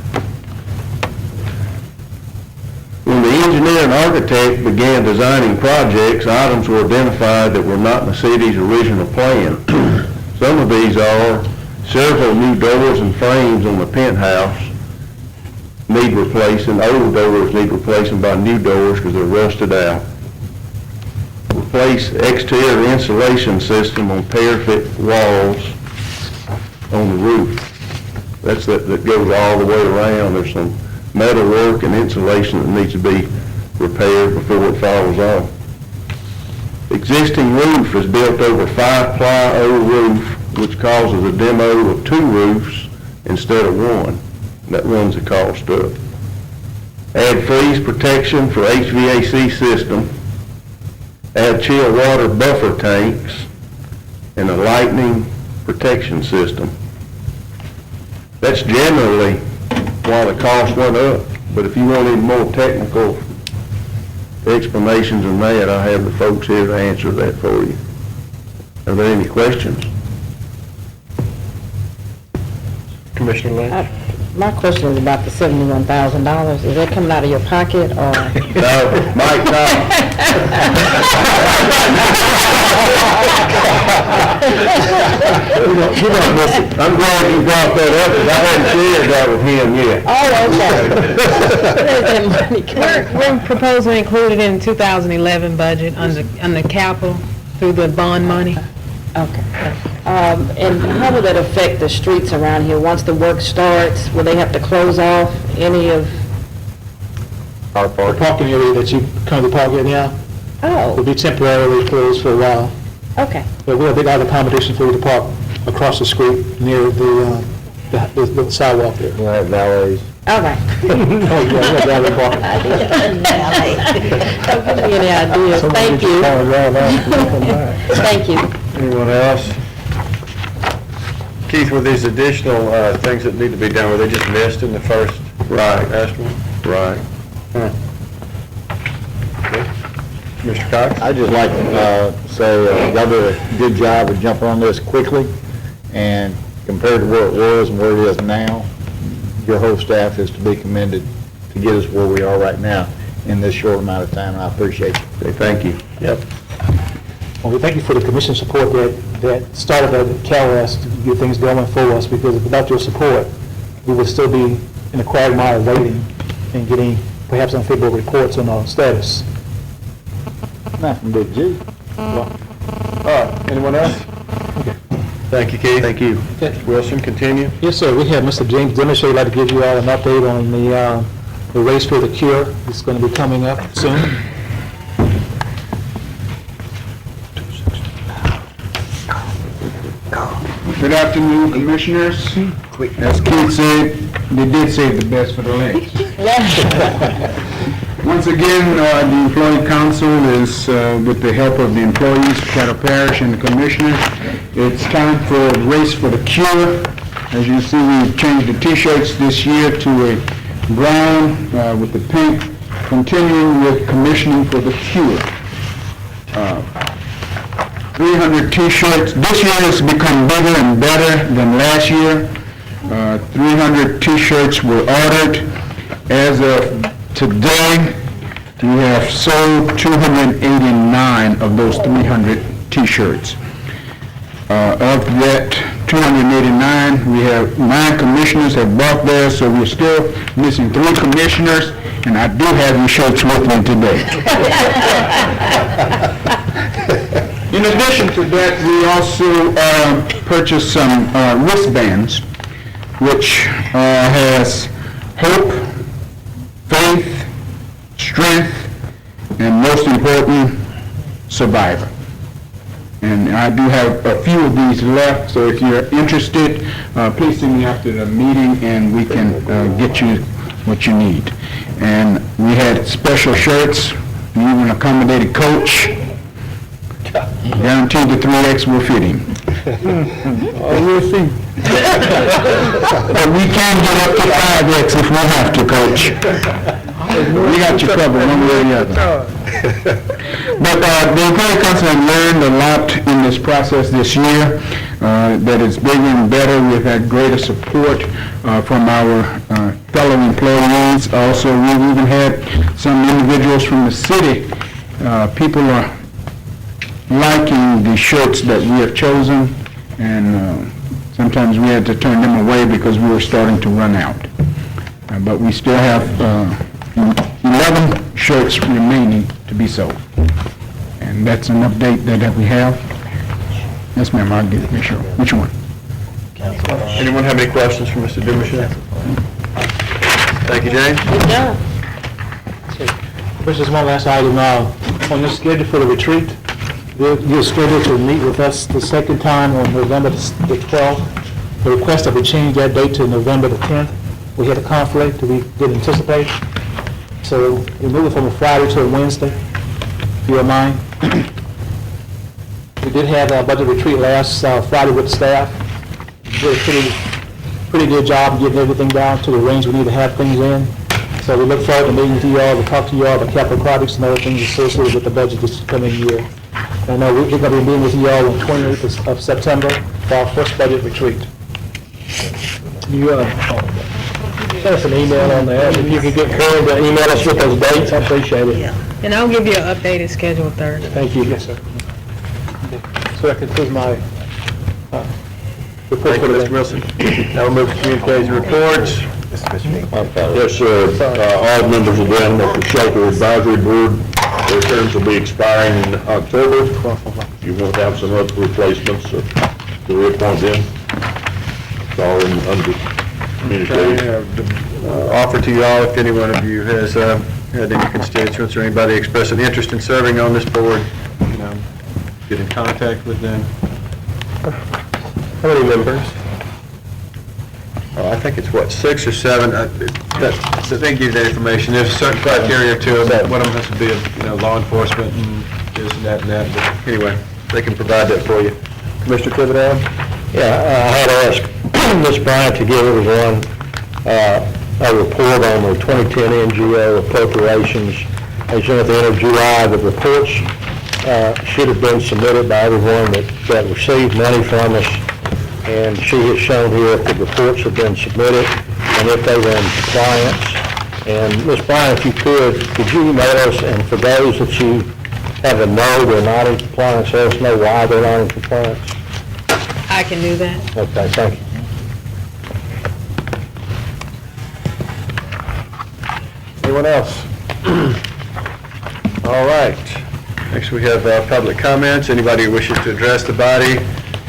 When the engineer and architect began designing projects, items were identified that were not in the city's original plan. Some of these are several new doors and frames on the penthouse need replacing. Old doors need replacing by new doors because they're rusted out. Replace exterior insulation system on parapet walls on the roof. That goes all the way around. There's some metal work and insulation that needs to be repaired before it falls off. Existing roof is built over 5-ply old roof, which causes a demo of 2 roofs instead of 1. That runs the cost up. Add freeze protection for HVAC system. Add chill water buffer tanks and a lightning protection system. That's generally why the cost went up, but if you want any more technical explanations than that, I have the folks here to answer that for you. Are there any questions? Commissioner Lynch? My question is about the $71,000. Is that coming out of your pocket or? No, Mike, no. I'm glad you brought that up, because I hadn't shared that with him yet. Oh, okay. We're proposing to include it in the 2011 budget under capital through the bond money. Okay. And how will that affect the streets around here? Once the work starts, will they have to close off any of? The parking area that you currently park in now will Oh, be temporarily closed for a while. okay. But we'll have accommodation for you to park across the street near the sidewalk there. We'll have valets. All right. Oh, yeah, we have valet parking. Don't give me any ideas. Thank you. Thank you. Anyone else? Keith, were these additional things that need to be done, were they just missed in the first estimate? Right. Mr. Cox? I'd just like to say y'all did a good job of jumping on this quickly, and compared to where it was and where it is now, your whole staff is to be commended to get us where we are right now in this short amount of time, and I appreciate it. Okay, thank you. Yep. Well, we thank you for the commission support that started at CalWest to get things going for us, because without your support, we would still be in a quagmire waiting and getting perhaps unfavorable reports on our status. Not from Big G. All right, anyone else? Okay. Thank you, Keith. Thank you. Wilson, continue. Yes, sir. We have Mr. James Demisher. I'd like to give you all an update on the race for the cure. It's going to be coming up soon. Good afternoon, Commissioners. As Keith said, they did save the best for the last. Once again, the Employee Council is, with the help of the employees, Caddo Parish and the Commissioners, it's time for a race for the cure. As you see, we've changed the T-shirts this year to a brown with the pink, continuing with commissioning for the cure. 300 T-shirts. This year has become bigger and better than last year. 300 T-shirts were ordered. As of today, we have sold 289 of those 300 T-shirts. Of that 289, we have 9 commissioners have bought theirs, so we're still missing 3 commissioners, and I do have your shirts with me today. In addition to that, we also purchased some wristbands, which has hope, faith, strength, and most important, survivor. And I do have a few of these left, so if you're interested, please see me after the meeting and we can get you what you need. And We had special shirts, and even accommodated Coach. Guaranteed the 3X will fit him. We'll see. But we can get up to 5X if we have to, Coach. We got you covered one way or the other. But the employee council has learned a lot in this process this year, that is bigger and better. We've had greater support from our fellow employees. Also, we've even had some individuals from the city. People are liking the shirts that we have chosen, and sometimes we had to turn them away because we were starting to run out. But we still have 11 shirts remaining to be sold. And that's an update that we have. Yes, ma'am, I'll get it, make sure. Which one? Anyone have any questions for Mr. Dumashev? Thank you, James. Good job. There's just one last item, on your schedule for the retreat. You're scheduled to meet with us the second time on November the 12th. The request that we change that date to November the 10th. We had a conflict that we didn't anticipate. So we moved it from a Friday to a Wednesday, if you don't mind. We did have a budget retreat last Friday with the staff. Did a pretty good job of getting everything down to the range we need to have things in. So we look forward to meeting with you all, to talk to you all about capital projects and other things associated with the budget this coming year. And we're going to be meeting with you all on 28th of September for our first budget retreat. You send us an email on that. If you could get Karen to email us with those dates, I appreciate it. And I'll give you an updated schedule Thursday. Thank you. Yes, sir. So that concludes my report Thank for you, today. Mr. Wilson. Now we'll move to communications reports. Yes, sir. All members of the Animal Shelter Advisory Board, their terms will be expiring in October. You won't have some other replacements to reappoint them. It's all under communication. Offer to you all, if any one of you has had any constituents or anybody express an interest in serving on this board, get in contact with them. How many members? I think it's, 6 or 7. They give you that information. There's certain criteria to it. One of them has to be, law enforcement and this and that and that. But anyway, they can provide that for you. Commissioner Thibodeau? Yeah, I had asked Ms. Bryant to give everyone a report on the 2010 NGO appropriations. As you know, at the end of July, the reports should have been submitted by everyone that received money from us. And she has shown here if the reports have been submitted and if they were in compliance. And Ms. Bryant, if you could you email us, and for those that you have a no, they're not in compliance, let us know why they're not in compliance. I can do that. Okay, thank you. Anyone else? All right. Next we have public comments. Anybody who wishes to address the body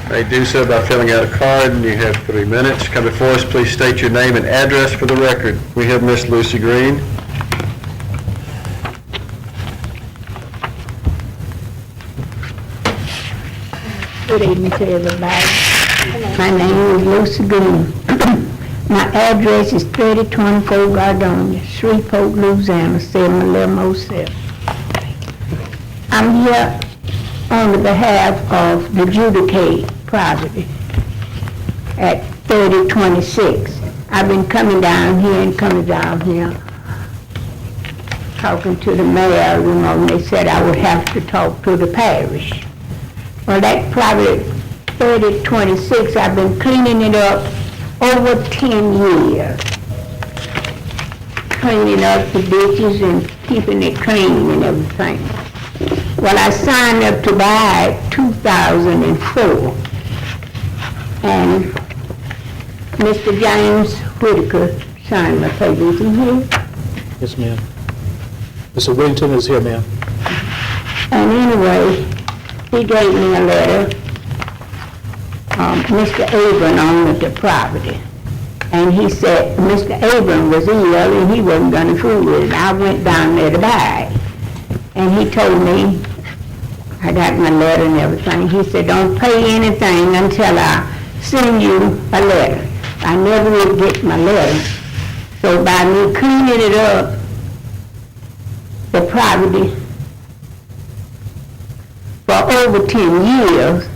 may do so by filling out a card, and you have 3 minutes. Come before us, please state your name and address for the record. We have Miss Lucy Green. Good evening to everybody. My name is Lucy Green. My address is 3024 Gardonia, Shreveport, Louisiana, 71107. I'm here on the behalf of the Judicate property at 3026. I've been coming down here talking to the mayor, and they said I would have to talk to the parish. Well, that property, 3026, I've been cleaning it up over 10 years. Cleaning up the ditches and keeping it clean and everything. Well, I signed up to buy it 2004. And Mr. James Whitaker signed my papers. Is he here? Yes, ma'am. Mr. Whittington is here, ma'am. And anyway, he gave me a letter, Mr. Abram owned the property. And he said Mr. Abram was ill and he wasn't going to fool with it. I went down there to buy it. And he told me, I got my letter and everything, he said, don't pay anything until I send you a letter. I never would get my letter. So by me cleaning it up the property for over 10 years.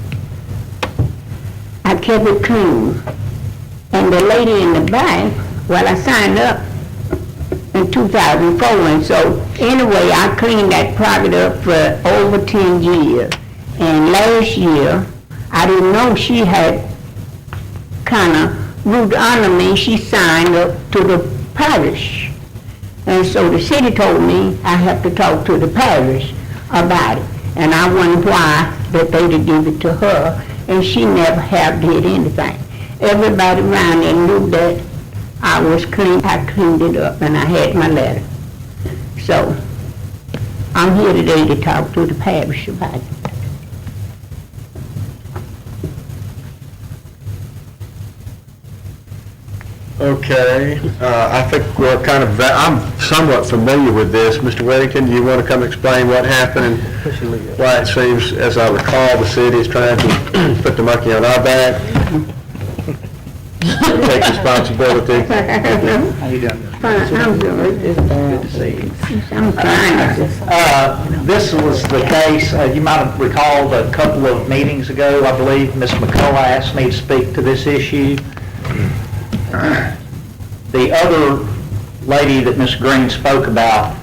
I kept it clean. And the lady in the back, well, I signed up in 2004, and so anyway, I cleaned that property up for over 10 years. And last year, I didn't know she had kind of moved under me. She signed up to the parish. And so the city told me I have to talk to the parish about it. And I wondered why that they did give it to her, and she never have did anything. Everybody around there knew that I was clean. I cleaned it up, and I had my letter. So I'm here today to talk to the parish about it. Okay, I think we're kind of, I'm somewhat familiar with this. Mr. Whittington, do you want to come explain what happened and why it seems, as I recall, the city is trying to put the monkey on our back? Take responsibility. How you doing? I'm good. Good to see you. I'm fine. This was the case, you might have recalled a couple of meetings ago, I believe, Ms. McCullough asked me to speak to this issue. The other lady that Ms. Green spoke about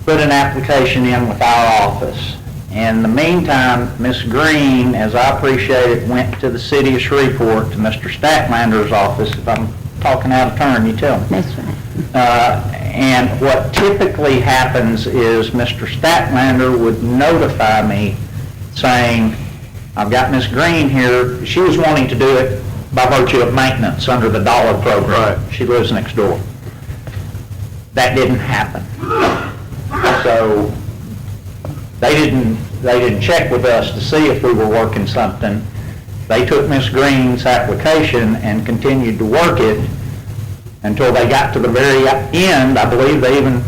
put an application in with our office. In the meantime, Ms. Green, as I appreciate it, went to the city of Shreveport, to Mr. Statlander's office. If I'm talking out of turn, you tell me. That's right. And what typically happens is Mr. Statlander would notify me saying, I've got Ms. Green here. She was wanting to do it by virtue of maintenance under the dollar program. Right. She lives next door. That didn't happen. So they didn't check with us to see if we were working something. They took Ms. Green's application and continued to work it until they got to the very end. I believe they even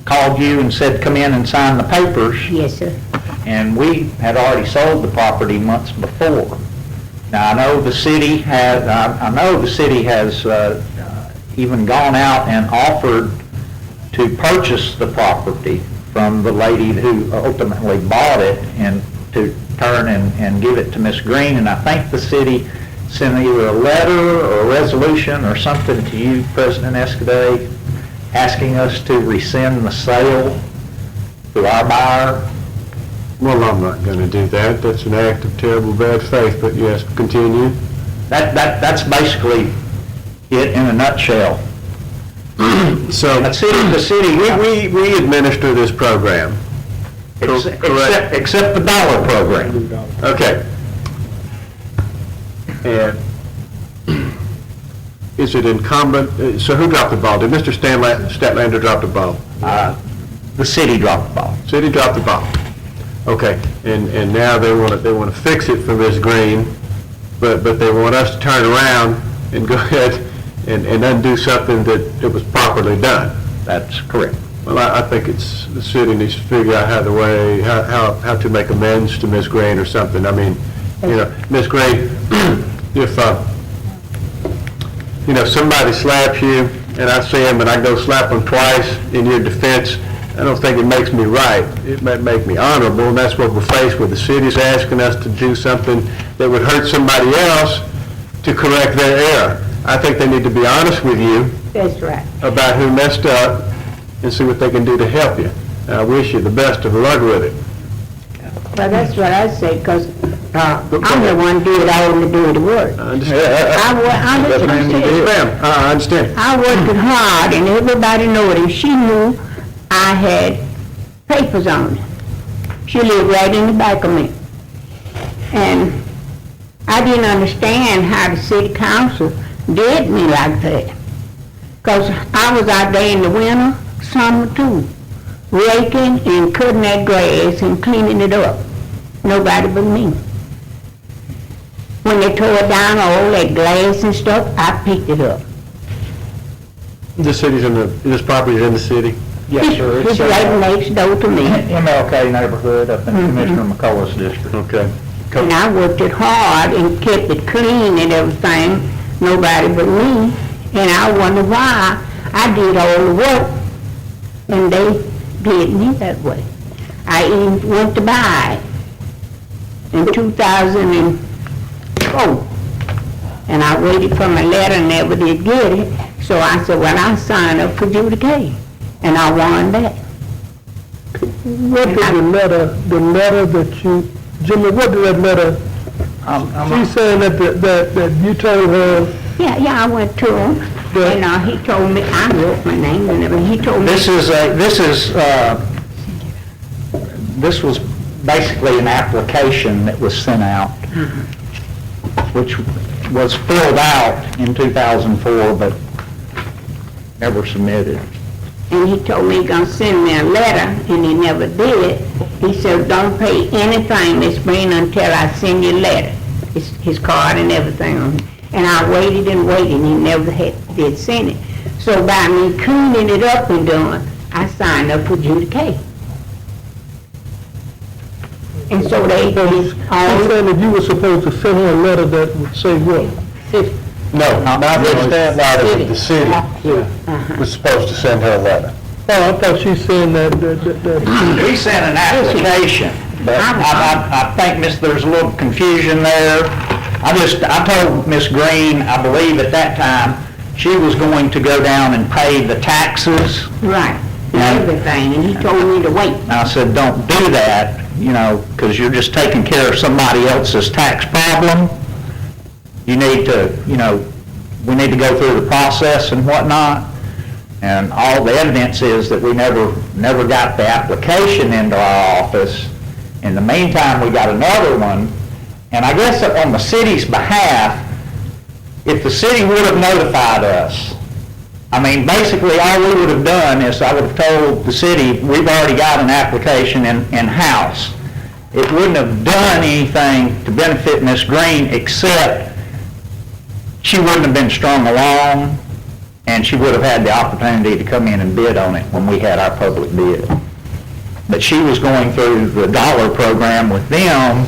called you and said, come in and sign the papers. Yes, sir. And we had already sold the property months before. Now, I know the city has even gone out and offered to purchase the property from the lady who ultimately bought it and to turn and give it to Ms. Green. And I think the city sent either a letter or a resolution or something to you, President Escudé, asking us to rescind the sale to our buyer. Well, I'm not going to do that. That's an act of terrible bad faith, but yes, continue. That's basically it in a nutshell. So the city, we administer this program. Except the dollar program. Okay. And is it incumbent, so who dropped the ball? Did Mr. Statlander drop the ball? The city dropped the ball. City dropped the ball. Okay, and now they want to fix it for Ms. Green, but they want us to turn around and go ahead and undo something that was properly done. That's correct. Well, I think the city needs to figure out how to make amends to Ms. Green or something. I mean, Ms. Green, if somebody slaps you and I see him and I go slap him twice in your defense, I don't think it makes me right. It might make me honorable, and that's what we're faced with. The city's asking us to do something that would hurt somebody else to correct their error. I think they need to be honest with you. That's right. About who messed up and see what they can do to help you. And I wish you the best of luck with it. Well, that's what I say, because I'm the one who did all the dirty work. I understand. I understand. I worked hard, and everybody knew it, and she knew I had papers on it. She lived right in the back of me. And I didn't understand how the city council did me like that. Because I was out there in the winter, summer too, raking and cutting that grass and cleaning it up. Nobody but me. When they tore down all that glass and stuff, I picked it up. This property is in the city? Yes, sir. It's right next door to me. MLK neighborhood up in Commissioner McCullough's district. Okay. And I worked it hard and kept it clean and everything, nobody but me. And I wonder why I did all the work and they did me that way. I even went to buy it in 2004. And I waited for my letter, never did get it. So I said, well, I'll sign up for adjudication. And I won that. What did the letter that you, Jimmy, what did that letter, she's saying that you told her? Yeah, I went to him, and he told me, I wrote my name and everything, he told me. This was basically an application that was sent out, which was filled out in 2004, but never submitted. And he told me he gonna send me a letter, and he never did. He said, don't pay anything this spring until I send you a letter, his card and everything on it. And I waited and waited, and he never did send it. So by me cleaning it up and doing, I signed up for adjudication. And so they She's saying that you were supposed to send her a letter that would say what? No, not the stamp letter, the city was supposed to send her a letter. Oh, I thought she's saying that He sent an application, but I think there's a little confusion there. I told Miss Green, I believe at that time, she was going to go down and pay the taxes. Right, everything, and he told me to wait. I said, don't do that, because you're just taking care of somebody else's tax problem. You need to, we need to go through the process and whatnot. And all the evidence is that we never got the application into our office. In the meantime, we got another one. And I guess on the city's behalf, if the city would have notified us, basically all we would have done is I would have told the city, we've already got an application in-house. It wouldn't have done anything to benefit Ms. Green except she wouldn't have been strung along, and she would have had the opportunity to come in and bid on it when we had our public bid. But she was going through the dollar program with them,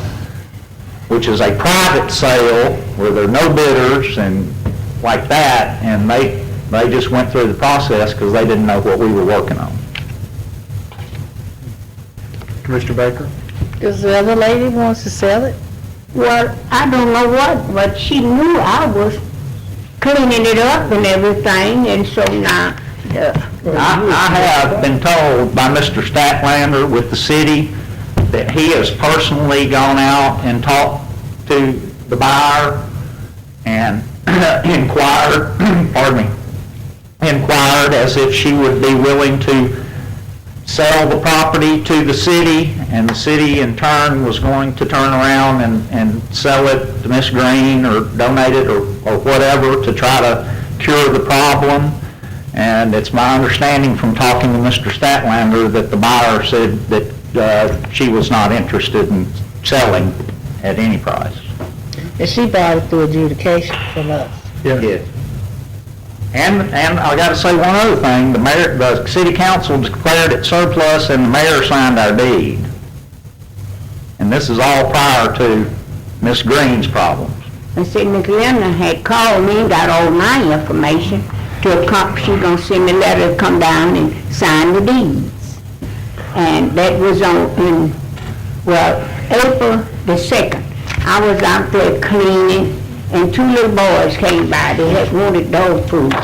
which is a private sale where there are no bidders and like that, and they just went through the process because they didn't know what we were working on. Commissioner Baker? Because the other lady wants to sell it? Well, I don't know what, but she knew I was cleaning it up and everything, and so now, I have been told by Mr. Statlander with the city that he has personally gone out and talked to the buyer and inquired as if she would be willing to sell the property to the city, and the city in turn was going to turn around and sell it to Miss Green or donate it or whatever to try to cure the problem. And it's my understanding from talking to Mr. Statlander that the buyer said that she was not interested in selling at any price. And she bought it through adjudication from us. Yeah. And I got to say one other thing, the city council declared it surplus and the mayor signed our deed. And this is all prior to Miss Green's problems. and see, Miss Linda had called me and got all my information she gonna send me a letter to come down and sign the deeds. And that was in April the 2nd. I was out there cleaning, and two little boys came by. They had wanted dog food,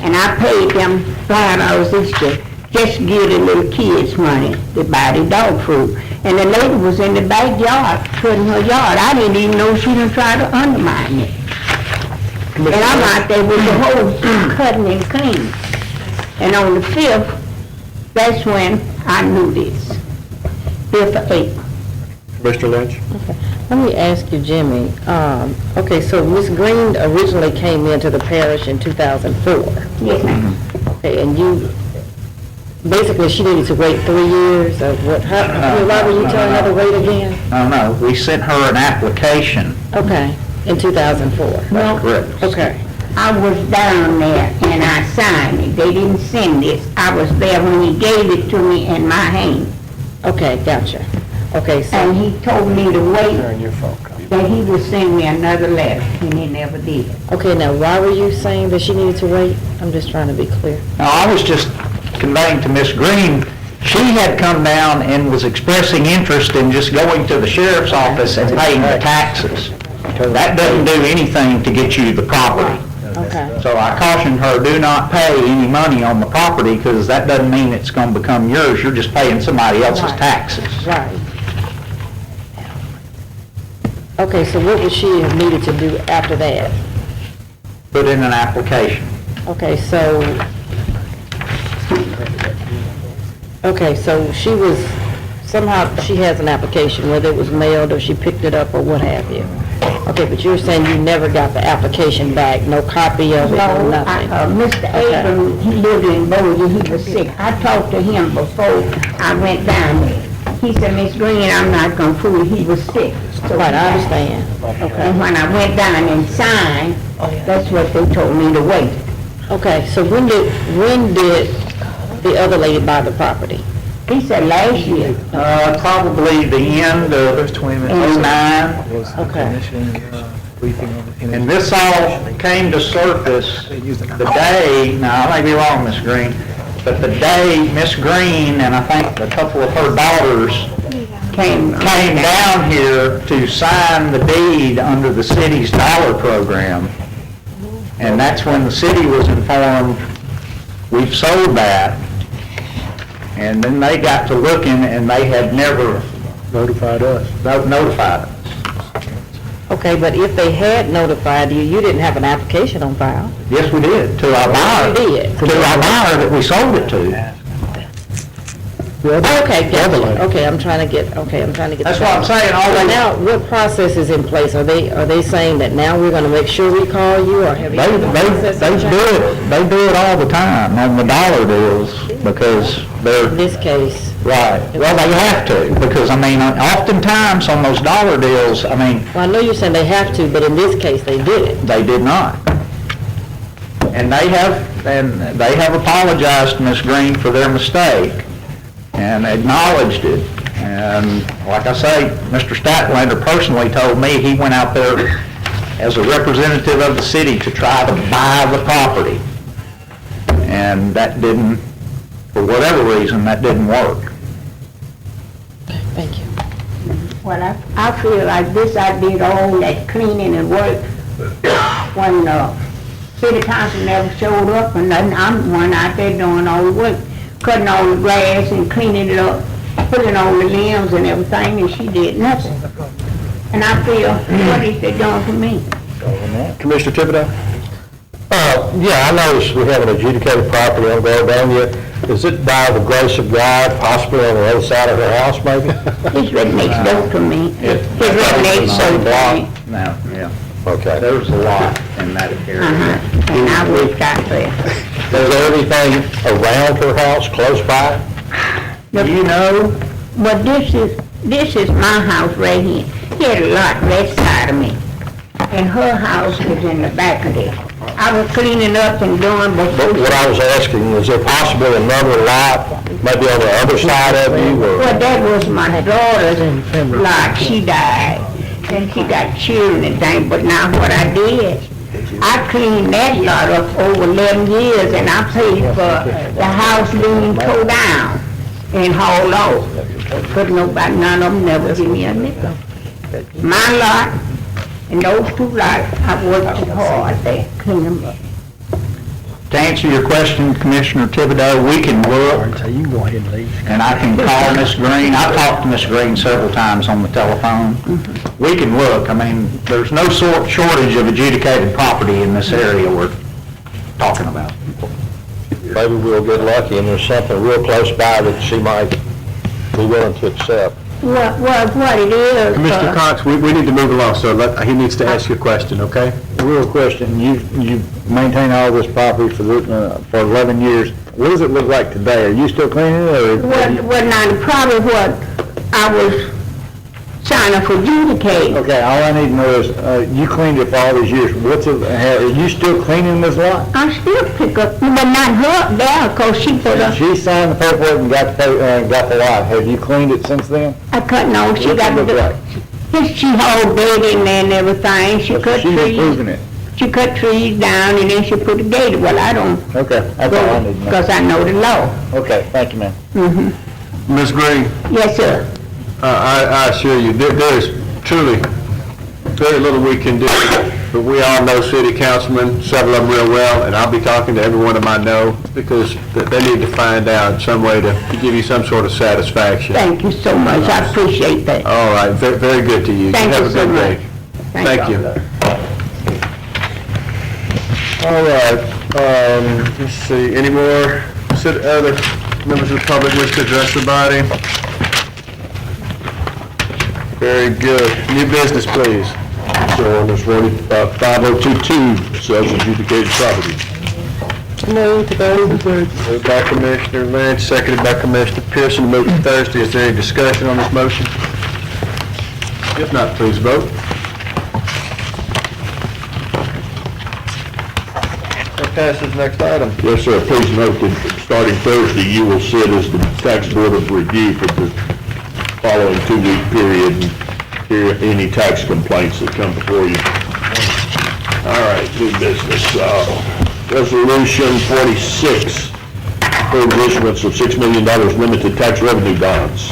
and I paid them $5 each day just to give the little kids money to buy the dog food. And the lady was in the backyard, cutting her yard. I didn't even know she done tried to undermine it. And I'm out there with the hose cutting and cleaning. And on the 5th, that's when I knew this. 5th of April. Mr. Lynch? Let me ask you, Jimmy. Okay, so Ms. Green originally came into the parish in 2004. Yes, ma'am. Okay, and you, basically, she needed to wait 3 years of what, why were you telling her to wait again? No, we sent her an application. Okay, in 2004. Well, Correct. Okay. I was down there and I signed it. They didn't send this. I was there when he gave it to me in my hand. Okay, gotcha. Okay, so. And he told me to wait, Turn your phone copy. that he would send me another letter, and he never did. Okay, now why were you saying that she needed to wait? I'm just trying to be clear. Now, I was just conveying to Miss Green She had come down and was expressing interest in just going to the sheriff's office and paying the taxes. That doesn't do anything to get you the property. Okay. So I cautioned her, do not pay any money on the property, because that doesn't mean it's going to become yours. You're just paying somebody else's Right. taxes. Right. Okay, so what would she have needed to do after that? Put in an application. Okay, so she was, somehow she has an application, whether it was mailed or she picked it up or what have you. Okay, but you're saying you never got the application back, no copy of it, no nothing? Mr. Abram, he lived in Bowie, he was sick. I talked to him before I went down there. He said, Miss Green, I'm not gonna fool you, he was sick. So Right, I understand. Okay. And when I went down and signed, that's what they told me to wait. Okay, so when did the other lady buy the property? He said last year. Probably the end of 09. Okay. And this all came to surface the day, now I may be wrong, Miss Green, but the day Miss Green and I think a couple of her daughters came down here to sign the deed under the city's dollar program. And that's when the city was informed, we've sold that. And then they got to looking and they had never notified us. Okay, but if they had notified you, you didn't have an application on file. Yes, we did, to our buyer. You did? To our buyer that we sold it to. Okay, gotcha. Okay, I'm trying to get. That's what I'm saying, all So they- now, what process is in place? Are they saying that now we're gonna make sure we call you, or have you? They do it all the time on the dollar deals because they're. In this case. Right, well, they have to, because, I mean, oftentimes on those dollar deals, I mean, Well, I know you're saying they have to, but in this case, they did it. they did not. And they have apologized to Ms. Green for their mistake and acknowledged it. And like I say, Mr. Statlander personally told me he went out there as a representative of the city to try to buy the property. And that didn't, for whatever reason, that didn't work. Thank you. Well, I feel like this, I did all that cleaning and work when city council never showed up, and then I'm the one out there doing all the work, cutting all the grass and cleaning it up, putting all the limbs and everything, and she did nothing. And I feel, what is they doing for me? Commissioner Thibodeau? Yeah, I noticed we have an adjudicated property on Gardania. Is it by the grace of God, possibly on the other side of her house, maybe? It's right next door to me. It's right next door to me. No, yeah. Okay. There's a lot in that area. And I wish I could. Is there anything around her house, close by? You know, But this is my house right here. He had a lot right side of me. And her house was in the back of it. I was cleaning up and doing But before. what I was asking, is there possibly another lot, maybe on the other side of you, or? Well, that was my daughter's lot. She died. And she got children and things. But now what I did, I cleaned that lot up over 11 years and I paid for the house being tore down and hauled off. But nobody, none of them never give me a nickel. My lot and those two lots, I worked hard there, clean them up. to answer your question, Commissioner Thibodeau, we can look. You can go ahead and leave. And I can call Miss Green. I've talked to Miss Green several times on the telephone. We can look. I mean, there's no shortage of adjudicated property in this area we're talking about. Maybe we'll get lucky and there's something real close by that she might be willing to accept. What it is. Commissioner Cox, we need to move along, so he needs to ask you a question, okay? Real question, you maintain all this property for 11 years. What does it look like today? Are you still cleaning it, or? Well, now, probably what I was signing for adjudicate. Okay, all I need to know is, you cleaned it for all these years. Are you still cleaning this lot? I still pick up, but not her up there, because she put up, She signed the paperwork and got the lot. Have you cleaned it since then? I cut, no, she What's got it look like? she hauled bed in there and everything, she cut She's improving trees. it. She cut trees down and then she put a gate, well, I don't Okay, that's all I need to know. because I know the law. Okay, thank you, ma'am. Mm-hmm. Ms. Green, Yes, sir. I assure you, there is truly very little we can do, but we all know city councilmen, several of them real well, and I'll be talking to every one of them I know, because they need to find out some way to give you some sort of satisfaction. Thank you so much. I appreciate that. All right, very good to you. Thank Have you a so good day. much. Thank you. All right, let's see, any more other members of the public wish to address the body? Very good. New business, please. So on this one, 5022, sales adjudicated property. Moved by Commissioner Lynch, seconded by Commissioner Pearson, move to Thursday. Is there any discussion on this motion? If not, please vote. That passes. Next item. Yes, sir. Please note that starting Thursday, you will sit as the tax board of review for the following 2-week period and hear any tax complaints that come before you. All right, new business. Resolution 46, for the issuance of $6 million limited tax revenue bonds.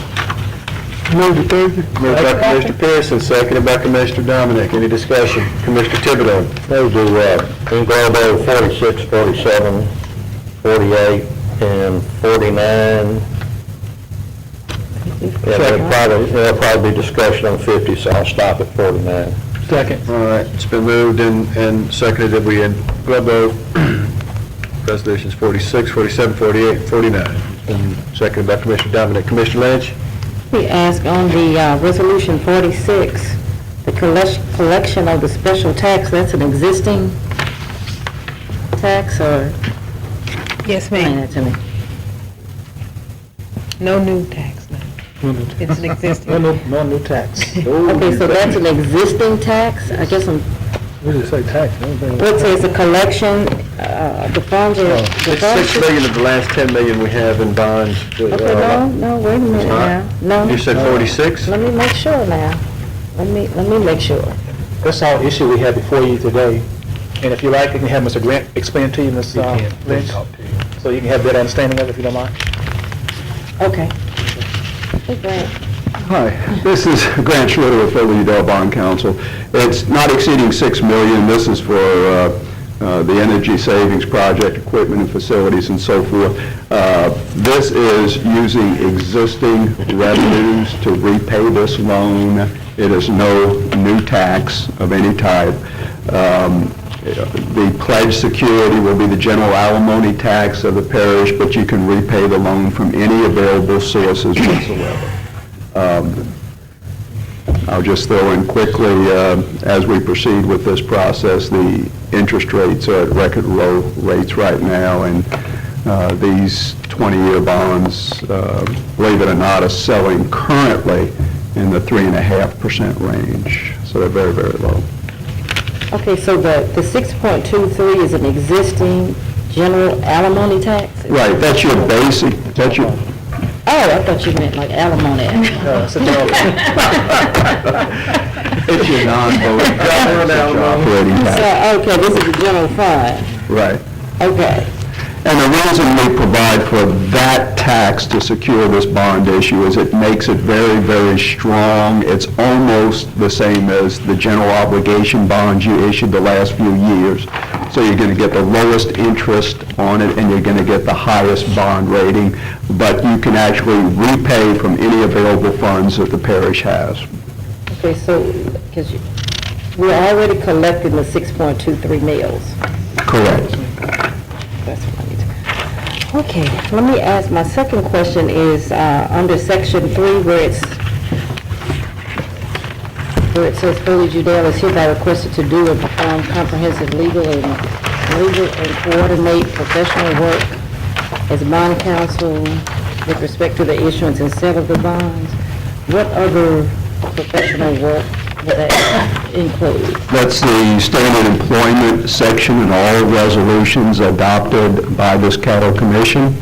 Moved by Commissioner Pearson, seconded by Commissioner Dominic. Any discussion? Commissioner Thibodeau. Those are englobo 46, 47, 48, and 49. There'll probably be discussion on 50, so I'll stop at 49. Second. All right, it's been moved and seconded that we englobo resolutions 46, 47, 48, 49. And seconded by Commissioner Dominic. Commissioner Lynch? We ask on the resolution 46, the collection of the special tax, that's an existing tax, or? Yes, Explain ma'am. that to me. No new tax, no. It's an existing. No new tax. Okay, so that's an existing tax? I guess I'm, What does it say, tax? what says the collection, the funds are, the It's funds? 6 million of the last 10 million we have in bonds. Okay, no, wait a minute now. No. You said 46? Let me make sure now. Let me make sure. That's all issue we have before you today. And if you like, I can have Mr. Grant explain to you, Ms. Lynch, so you can have a better understanding of it, if you don't mind. Okay. Hey, Grant. Hi, this is Grant Schroeder with Udell Bond Council. It's not exceeding $6 million. This is for the energy savings project, equipment and facilities and so forth. This is using existing revenues to repay this loan. It is no new tax of any type. The pledged security will be the general alimony tax of the parish, but you can repay the loan from any available sources whatsoever. I'll just throw in quickly, as we proceed with this process, the interest rates are at record low rates right now, and these 20-year bonds, believe it or not, are selling currently in the 3.5% range. So they're very, very low. Okay, so the 6.23 is an existing general alimony tax? Right, that's your basic, that's your... Oh, I thought you meant like alimony. It's a general. It's your non-voting operating tax. So, okay, this is the general fund. Right. Okay. And the reason we provide for that tax to secure this bond issue is it makes it very, very strong. It's almost the same as the general obligation bonds you issued the last few years. So you're going to get the lowest interest on it, and you're going to get the highest bond rating, but you can actually repay from any available funds that the parish has. Okay, so, because we're already collecting the 6.23 mils. Correct. That's what I need to. Okay, let me ask, my second question is under section 3 where it says Foley Judell is hereby requested to do and perform comprehensive legal and coordinate professional work as bond counsel with respect to the issuance and sale of the bonds. What other professional work would that include? That's the standard employment section in all resolutions adopted by this Caddo Commission.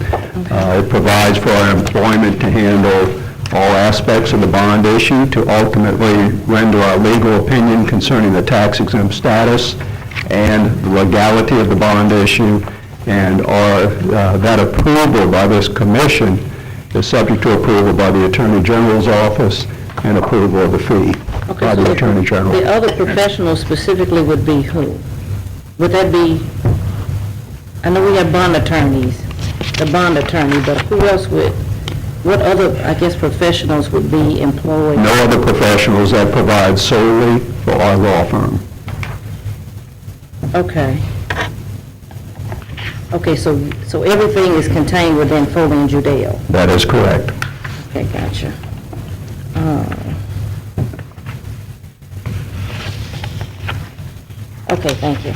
It provides for our employment to handle all aspects of the bond issue, to ultimately render our legal opinion concerning the tax exempt status and the legality of the bond issue, and that approval by this commission is subject to approval by the Attorney General's office and approval of the fee by the Attorney General. The other professionals specifically would be who? Would that be, I know we have bond attorneys, the bond attorney, but who else would, what other, I guess, professionals would be employed? No other professionals that provide solely for our law firm. Okay. Okay, so everything is contained within Foley and Judeo? That is correct. Okay, gotcha. Okay, thank you.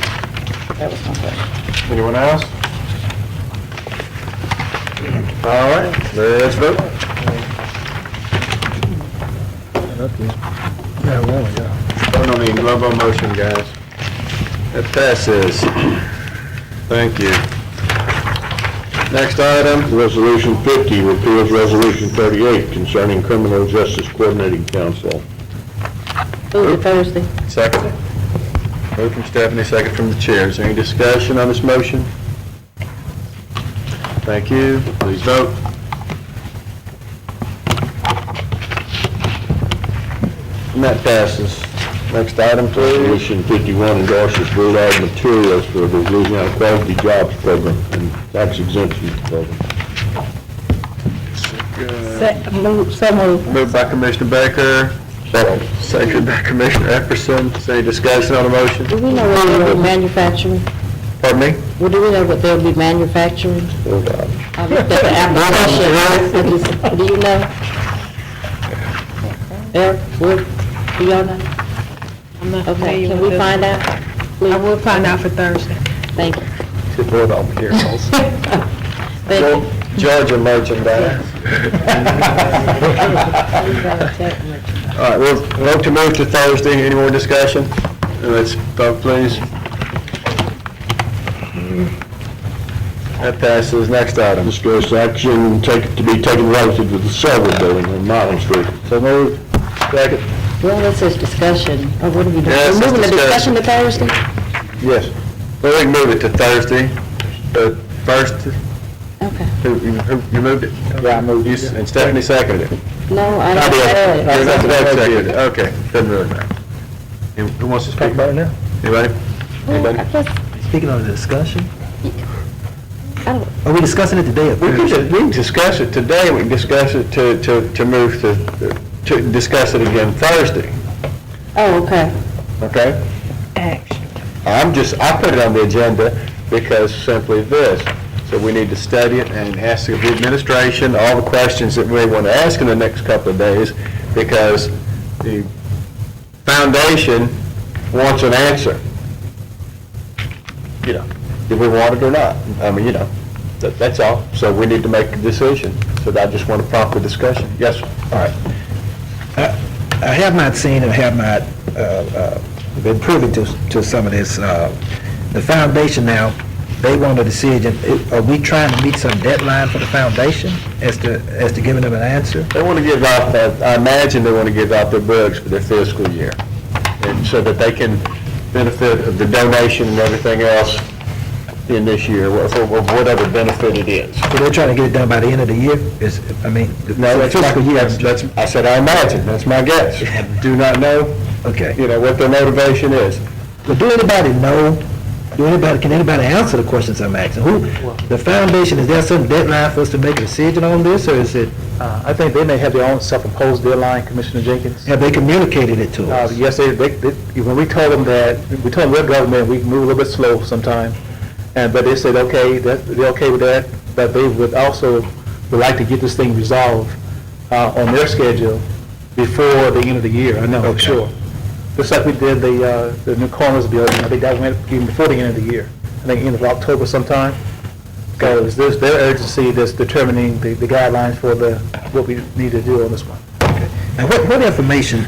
That was my question. Anyone else? All right, let's vote. Vote on the global motion, guys. That passes. Thank you. Next item. Resolution 50 repeals Resolution 38 concerning Criminal Justice Coordinating Council. Move to Thursday. Second. Move from Stephanie, second from the chair. Is there any discussion on this motion? Thank you. Please vote. And that passes. Next item, please. Resolution 51 endorses Bullard materials for the Louisiana Quality Jobs Program and Tax Exemption Program. So moved. Moved by Commissioner Baker. Second by Commissioner Epperson. Is there any discussion on the motion? Do we know what they'll be manufacturing? Pardon me? Well, do we know what they'll be manufacturing? I looked at the application. Do you know? Eric, Wood, do y'all know? I'm not Okay, familiar can with we this. find out? I will find out for Thursday. Thank you. Should vote on materials. Thank you. Georgia merchandise. All right, we'll vote to move to Thursday. Any more discussion? Let's vote, please. That passes. Next item. Discuss action to be taken relative to the Silver Building on Martin Street. So moved. Second. Well, this is discussion. Oh, what are we doing? Yes, We're it's moving the discussion discussion. to Thursday? Yes. Well, we can move it to Thursday, but first, Okay. you moved it? Yeah, I moved it. And Stephanie seconded it. No, I I don't did. know. Seconded it. Okay, doesn't really matter. Who wants to speak about it now? Anybody? Anybody? I guess, Speaking of the discussion, I don't, are we discussing it today or We Thursday? can discuss it today, we can discuss it to move to discuss it again Thursday, oh, okay. okay? I put it on the agenda because simply this, so we need to study it and ask the administration all the questions that we want to ask in the next couple of days, because the foundation wants an answer. You know, if we want it or not. I mean, you know, that's all. So we need to make a decision. So I just want a proper discussion. Yes, sir. All right. I have not seen or have not been privy to some of this. The foundation now, they want a decision. Are we trying to meet some deadline for the foundation as to giving them an answer? They want to give out, I imagine they want to give out their books for their fiscal year, and so that they can benefit of the donation and everything else in this year, or whatever benefit it is. So they're trying to get it done by the end of the year? No, that's fiscal year. I said I imagine, that's my guess. Do not know, Okay. you know, what their motivation is. But do anybody know, can anybody answer the questions I'm asking? The foundation, is there some deadline for us to make a decision on this, or is it, I think they may have their own self-imposed deadline, Commissioner Jenkins. have they communicated it to us? Yes, when we told them that, we told them we're government, we move a little bit slow sometime, but they said, okay, they're okay with that, but they would like to get this thing resolved on their schedule before the end of the year, I know, for sure. Just like we did the new coroner's building, I think that went even before the end of the year, I think end of October sometime. So it's their urgency that's determining the guidelines for what we need to do on this one. And what information,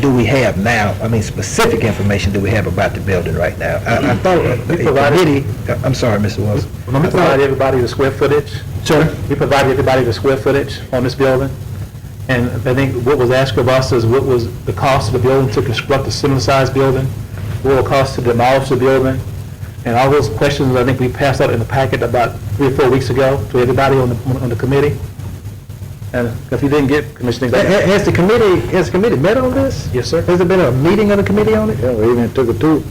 do we have now, specific information do we have about the building right now? I thought a committee, I'm sorry, Mr. Wilson. We provided everybody the square footage. Sir? We provided everybody the square footage on this building. And I think what was asked of us is what was the cost of the building to construct a similar-sized building, what will it cost to demolish the building, and all those questions I think we passed out in the packet about 3 or 4 weeks ago to everybody on the committee. And if he didn't get commissioning, Has the committee met on this? yes, sir. Has there been a meeting of the committee on it? Yeah, we even took a tour.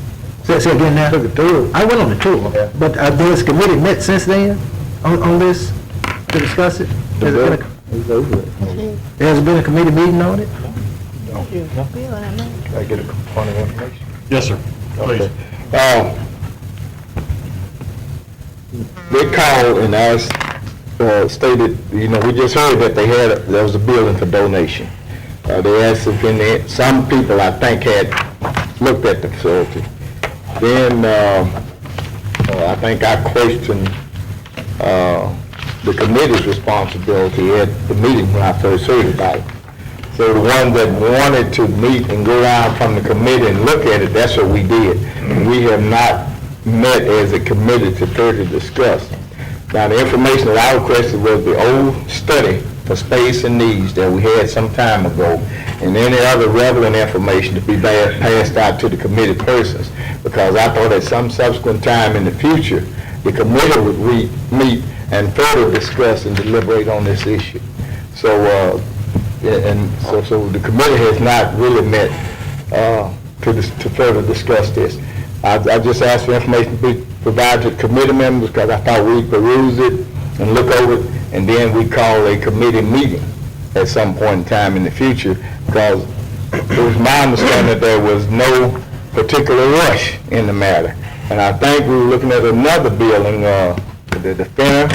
Say again now? Took a tour. I went on the tour, but has the committee met since then on this to discuss it? Has it been It's over it. has there been a committee meeting on it? I get a point of information. Yes, sir. Please. They called and asked, stated, you know, we just heard that there was a building for donation. They asked if some people, I think, had looked at the facility. Then, I think I questioned, the committee's responsibility at the meeting when I first heard about it. So the one that wanted to meet and go out from the committee and look at it, that's what we did. We have not met as a committee to further discuss. Now, the information that I requested was the old study for space and needs that we had some time ago, and any other relevant information to be passed out to the committee persons, because I thought at some subsequent time in the future, the committee would meet and further discuss and deliberate on this issue. So, so the committee has not really met to further discuss this. I just asked for information to be provided to committee members because I thought we'd peruse it and look over it, and then we call a committee meeting at some point in time in the future, because it was my understanding that there was no particular rush in the matter. And I think we were looking at another building, the Finner,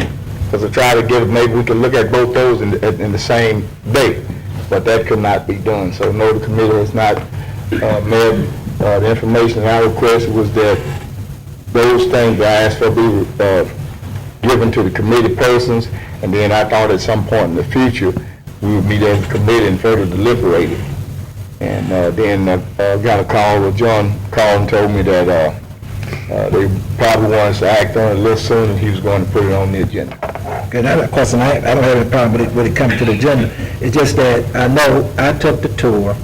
because I tried to get, maybe we could look at both those in the same day, but that could not be done. So no, the committee has not met. The information I requested was that those things that I asked for be given to the committee persons, and then I thought at some point in the future, we would meet as a committee and further deliberate it. And then I got a call, John called and told me that they probably wanted us to act on it a little sooner, and he was going to put it on the agenda. Okay, now, of course, I don't have any problem with it coming to the agenda. It's just that I know I took the tour,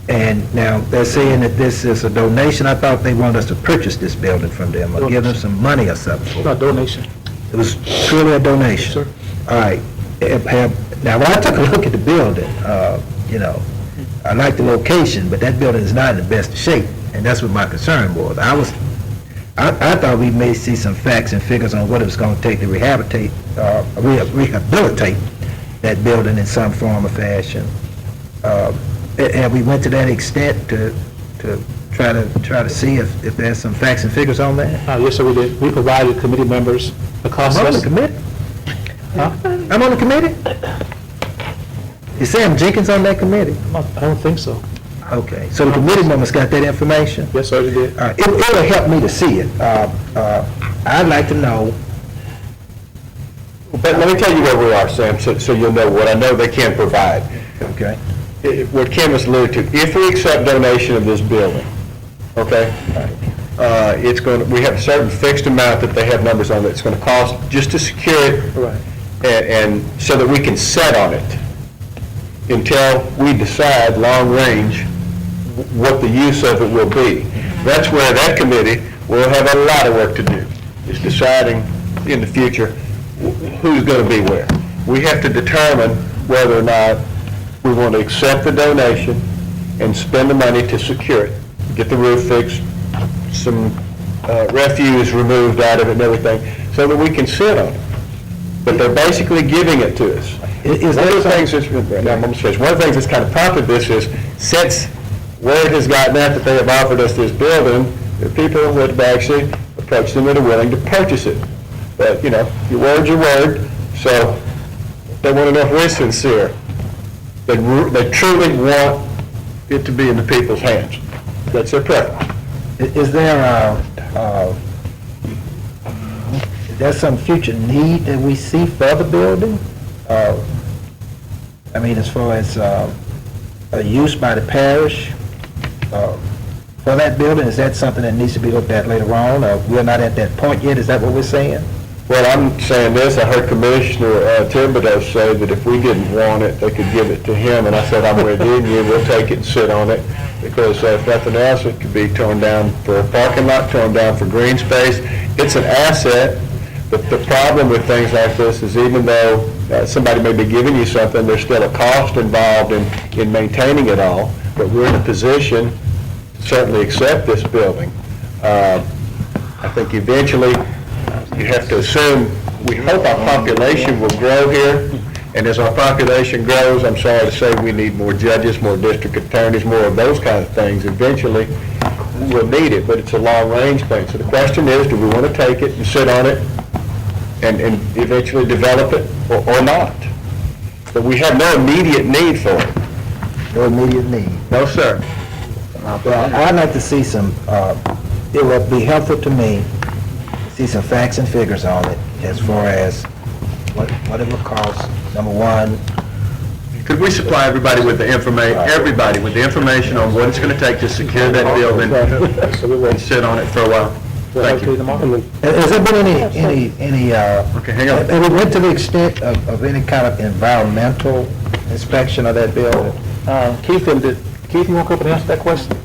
and now they're saying that this is a donation. I thought they wanted us to purchase this building from them or give them some money or something. Not donation. It was truly a donation? Sir. All right. Now, when I took a look at the building, you know, I like the location, but that building is not in the best shape, and that's what my concern was. I thought we may see some facts and figures on what it was going to take to rehabilitate that building in some form or fashion. And we went to that extent to try to see if there's some facts and figures on that? Yes, sir, we did. We provided committee members the cost. I'm on the committee? Huh? I'm on the committee? Is Sam Jenkins on that committee? I don't think so. Okay, so the committee members got that information? Yes, sir, we did. It'll help me to see it. I'd like to know. But let me tell you where we are, Sam, so you'll know what I know they can provide. Okay. What Kim has alluded to, if we accept donation of this building, okay, it's going to, we have a certain fixed amount that they have numbers on that it's going to cost just to secure it, Right. and so that we can set on it until we decide long range what the use of it will be. That's where that committee will have a lot of work to do, is deciding in the future who's going to be where. We have to determine whether or not we want to accept the donation and spend the money to secure it, get the roof fixed, some refuse removed out of it and everything, so that we can sit on it. But they're basically giving it to us. One of the things that's kind of prompted this is, since word has gotten out that they have offered us this building, the people who have actually approached them and are willing to purchase it. But, you know, your word's your word, so they want to know if we're sincere. They truly want it to be in the people's hands. That's their preference. Is there some future need that we see for the building? I mean, as far as a use by the parish for that building, is that something that needs to be looked at later on, or we're not at that point yet? Is that what we're saying? Well, I'm saying this, I heard Commissioner Thibodeau say that if we didn't want it, they could give it to him, and I said, I'm ready, and we'll take it and sit on it, because if nothing else, it could be torn down for a parking lot, torn down for green space. It's an asset, The problem with things like this is even though somebody may be giving you something, there's still a cost involved in maintaining it all, but we're in a position to certainly accept this building. I think eventually you have to assume, we hope our population will grow here, and as our population grows, I'm sorry to say, we need more judges, more district attorneys, more of those kind of things. Eventually, we'll need it, but it's a long-range thing. So the question is, do we want to take it and sit on it and eventually develop it or not? But we have no immediate need for it. No immediate need. No, sir. Well, I'd like to see some, it would be helpful to me to see some facts and figures on it as far as what it would cost, number one. Could we supply everybody with the information on what it's going to take to secure that building and sit on it for a while? Thank you. Has there been any, okay, hang on. Have we went to the extent of any kind of environmental inspection of that building? Keith, you want to come up and answer that question?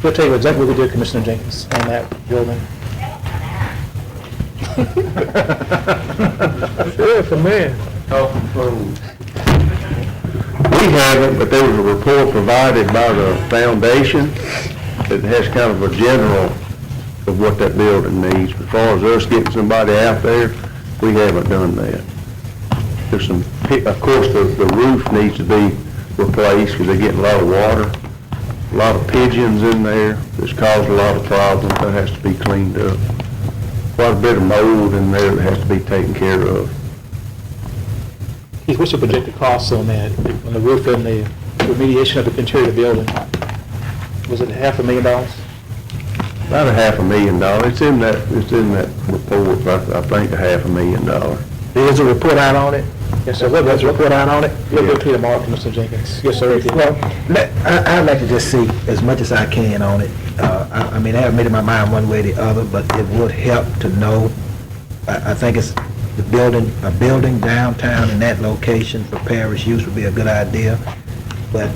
We'll tell you exactly what we did, Commissioner Jenkins, on that building. Sure, for man. We haven't, but there was a report provided by the foundation that has kind of a general of what that building needs. As far as us getting somebody out there, we haven't done that. There's some, of course, the roof needs to be replaced because they're getting a lot of water. A lot of pigeons in there that's caused a lot of problems. That has to be cleaned up. Quite a bit of mold in there that has to be taken care of. Keith, what's the projected cost on that, on the roof and the remediation of the interior of the building? Was it $500,000? About $500,000. It's in that report, I think $500,000. There's a report out on it? Yes, sir. There's a report out on it? We'll go to tomorrow, Mr. Jenkins. Yes, sir. Well, I'd like to just see as much as I can on it. I mean, I haven't made up my mind one way or the other, but it would help to know. I think it's a building downtown in that location for parish use would be a good idea. But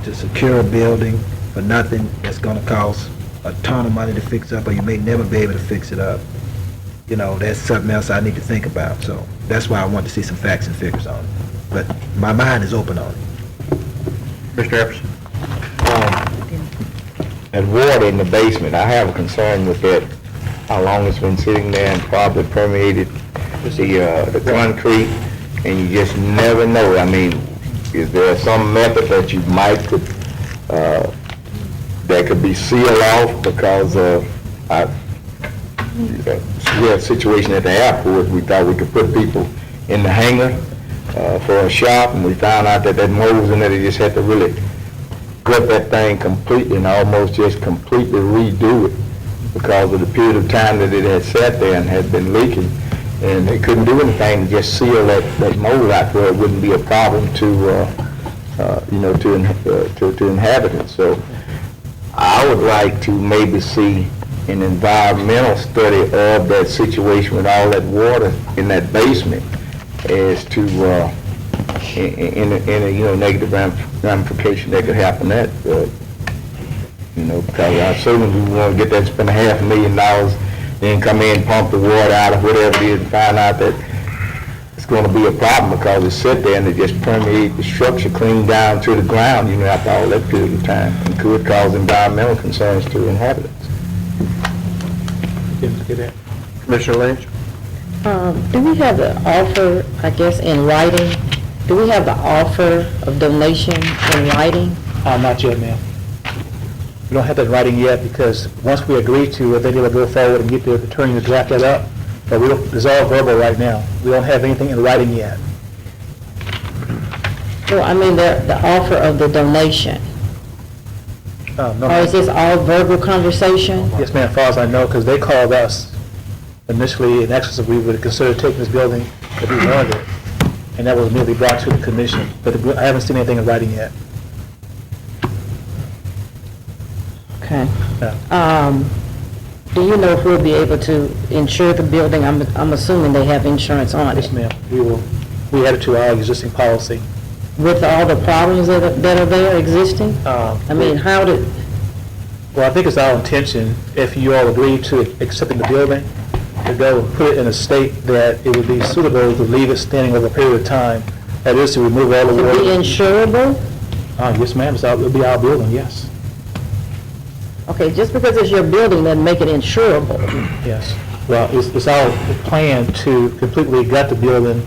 to secure a building for nothing that's going to cost a ton of money to fix up, or you may never be able to fix it up, you know, that's something else I need to think about. So that's why I want to see some facts and figures on it. But my mind is open on it. Mr. Epperson. That water in the basement, I have a concern with that, how long it's been sitting there and probably permeated the concrete, and you just never know. I mean, is there some method that you might that could be sealed off? Because we had a situation at the airport, we thought we could put people in the hangar for a shop, and we found out that mold was in there. They just had to really gut that thing completely and almost just completely redo it because of the period of time that it had sat there and had been leaking, and they couldn't do anything to just seal that mold out where it wouldn't be a problem to inhabitants. So I would like to maybe see an environmental study of that situation with all that water in that basement as to in a negative ramification that could happen because I certainly we want to get that, spend $500,000, then come in, pump the water out of whatever it is, and find out that it's going to be a problem because it's sit there and it just permeate the structure clean down to the ground, after all that period of time, and could cause environmental concerns to inhabitants. Commissioner Lynch? Do we have the offer, I guess, in writing? Do we have the offer of donation in writing? Not yet, ma'am. We don't have that in writing yet because once we agree to it, then we'll go forward and get the attorney to draft that up. But it's all verbal right now. We don't have anything in writing yet. Well, I mean, the offer of the donation. No, Or is this all verbal conversation? Yes, ma'am, as far as I know, because they called us initially and asked us if we would consider taking this building if we wanted it. And that was immediately brought to the commission. But I haven't seen anything in writing yet. Okay. Do you know if we'll be able to insure the building? I'm assuming they have insurance on it. Yes, ma'am. We added to our existing policy. With all the problems that are there existing? Well, I think it's our intention, if you all agree to accepting the building, to go and put it in a state that it would be suitable to leave it standing over a period of time. That is to remove all the To water. be insurable? Yes, ma'am, it'll be our building, yes. Okay, just because it's your building doesn't make it insurable. Yes. Well, it's our plan to completely gut the building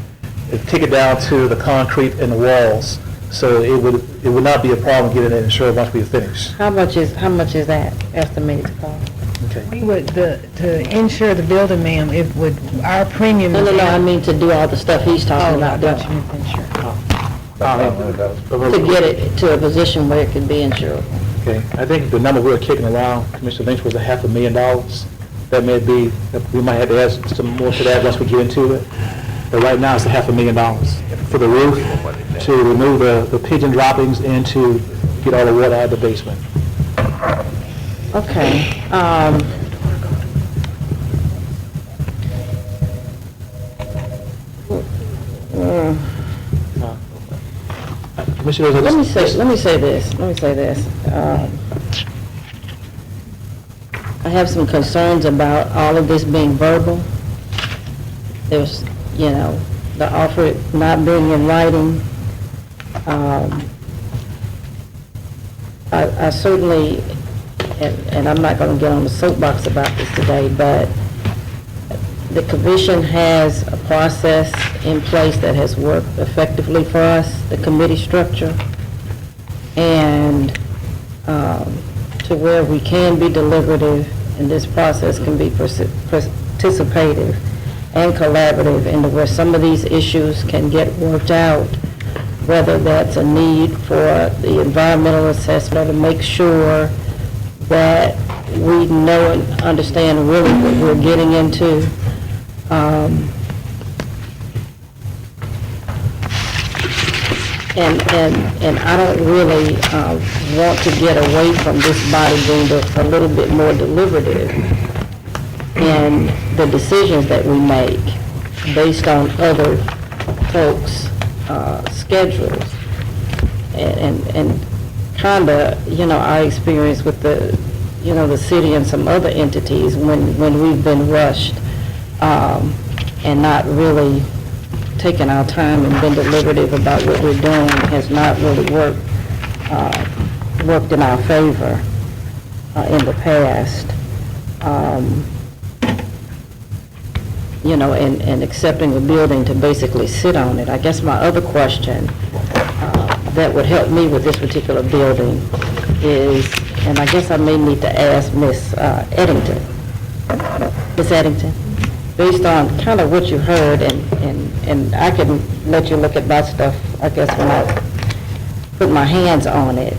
and take it down to the concrete and the walls. So it would not be a problem getting it insured once we finish. How much is that estimated to cost? Okay. We would, to insure the building, ma'am, it would, our premium is... No, I mean to do all the stuff he's talking about doing. To get it to a position where it can be insurable. Okay, I think the number we were kicking around, Commissioner Lynch, was $500,000. That may be, we might have to add some more to that once we get into it. But right now, it's $500,000 for the roof, to remove the pigeon droppings, and to get all the water out of the basement. Okay. Commissioner, Let me say this. I have some concerns about all of this being verbal. There's, the offer not being in writing. I certainly, and I'm not going to get on the soapbox about this today, but the commission has a process in place that has worked effectively for us, the committee structure, and to where we can be deliberative, and this process can be participative and collaborative, and where some of these issues can get worked out, whether that's a need for the environmental assessment to make sure that we know and understand really what we're getting into. And I don't really want to get away from this body being a little bit more deliberative in the decisions that we make based on other folks' schedules. And kind of, our experience with the city and some other entities when we've been rushed and not really taken our time and been deliberative about what we're doing has not really worked in our favor in the past. And accepting a building to basically sit on it. I guess my other question that would help me with this particular building is, and I guess I may need to ask Ms. Eddington. Ms. Eddington, based on kind of what you heard, and I can let you look at my stuff, I guess, when I put my hands on it.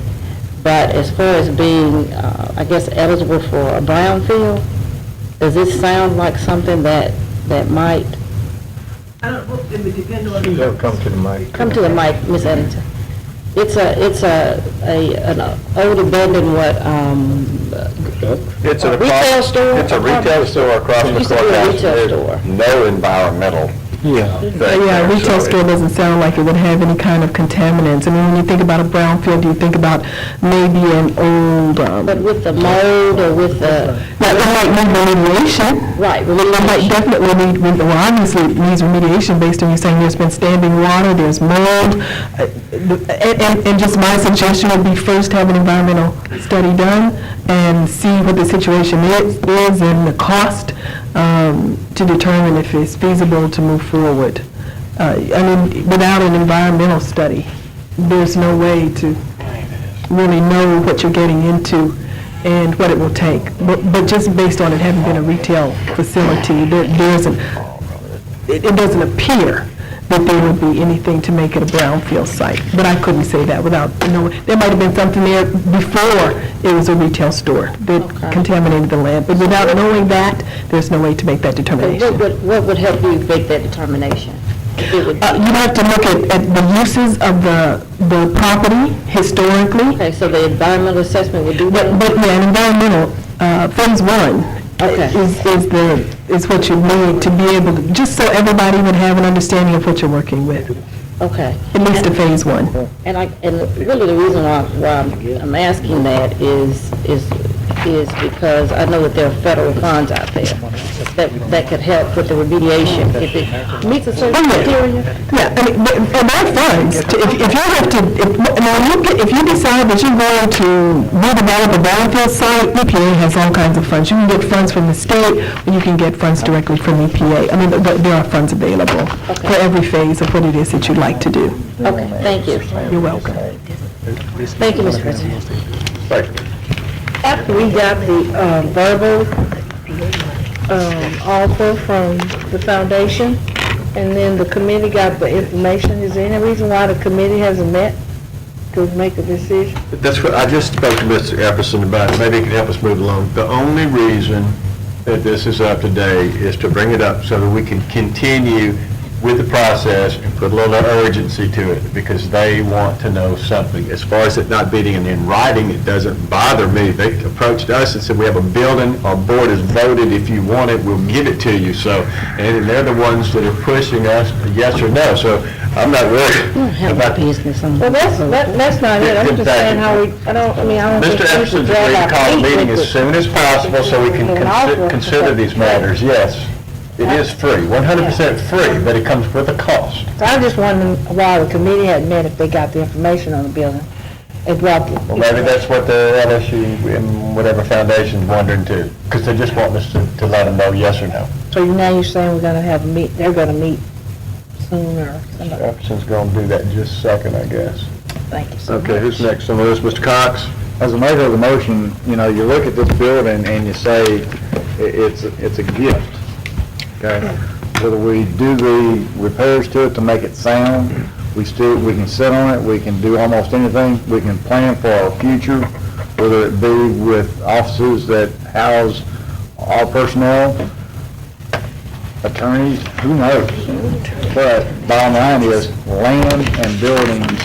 But as far as being, I guess, eligible for a brownfield, does this sound like something that might... I don't know, it would depend on... Come to the mic. Come to the mic, Ms. Eddington. It's an old abandoned It's a retail store? It's a retail store across the Used to be a courthouse. retail There's store. no environmental Yeah, thing a there, retail so store doesn't sound like it would have any kind of contaminants. I mean, when you think about a brownfield, do you think about maybe an old... But with the mold or with the... That might need remediation. Right, That might definitely need, well, obviously it needs remediation based on you saying there's been standing water, there's mold. And just my suggestion would be first have an environmental study done and see what the situation is and the cost to determine if it's feasible to move forward. I mean, without an environmental study, there's no way to really know what you're getting into and what it will take. But just based on it having been a retail facility, it doesn't appear that there would be anything to make it a brownfield site. But I couldn't say that without knowing. There might have been something there before it was a retail store that contaminated the land. But without knowing that, there's no way to make that determination. What would help you make that determination? You'd have to look at the uses of the property historically. Okay, so the environmental assessment would do that? But yeah, environmental, phase one is what you need to be able to, just so everybody would have an understanding of what you're working with. Okay. At least a phase one. And really the reason why I'm asking that is because I know that there are federal funds out there. that could help with the remediation if it meets a certain criteria? Yeah, I mean, but there are funds. If you have to, if you decide that you're going to redevelop a brownfield site, EPA has all kinds of funds. You can get funds from the state, or you can get funds directly from EPA. I mean, there are funds available for every phase of what it is that you'd like to do. Okay, thank you. You're welcome. Thank you, Mr. President. After we got the verbal offer from the foundation, and then the committee got the information, is there any reason why the committee hasn't met to make a decision? That's what, I just spoke to Mr. Epperson about it, maybe he can help us move along. The only reason that this is up today is to bring it up so that we can continue with the process and put a little urgency to it, because they want to know something. As far as it not being in writing, it doesn't bother me. They approached us and said, we have a building, our board has voted, if you want it, we'll give it to you. So, and they're the ones that are pushing us, yes or no. So I'm not worried about business. Well, that's not it. I'm just saying how we, I don't Mr. think we should Epperson's drag agreed to our call a feet meeting with as it. soon as possible so we can consider these matters, yes. It is free, 100% free, but it comes with a cost. So I'm just wondering why the committee hadn't met if they got the information on the building. It dropped it. Well, maybe that's what the LSU and whatever foundation's wondering too, because they just want us to let them know yes or no. So now you're saying we're gonna have a meet, they're gonna meet soon or something? Epperson's going to do that in just a second, I guess. Thank you so much. Okay, who's next on the list? Mr. Cox? As a maker of the motion, you know, you look at this building and you say, it's a gift, okay? Whether we do the repairs to it to make it sound, we can sit on it, we can do almost anything, we can plan for our future, whether it be with offices that house our personnel, attorneys, who knows? But bottom line is, land and buildings,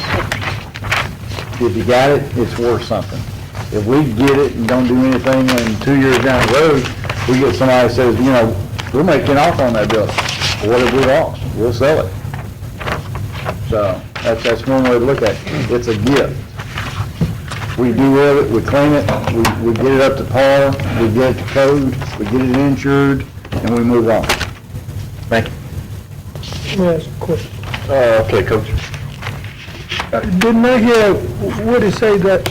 if you got it, it's worth something. If we get it and don't do anything, and 2 years down the road, we get somebody that says, you know, we'll make an offer on that building. What have we lost? We'll sell it. So, that's one way to look at it. It's a gift. We do with it, we clean it, we get it up to par, we get it to code, we get it insured, and we move on. Thank you. Let me ask a question. Okay, Coach. Didn't I hear Woody say that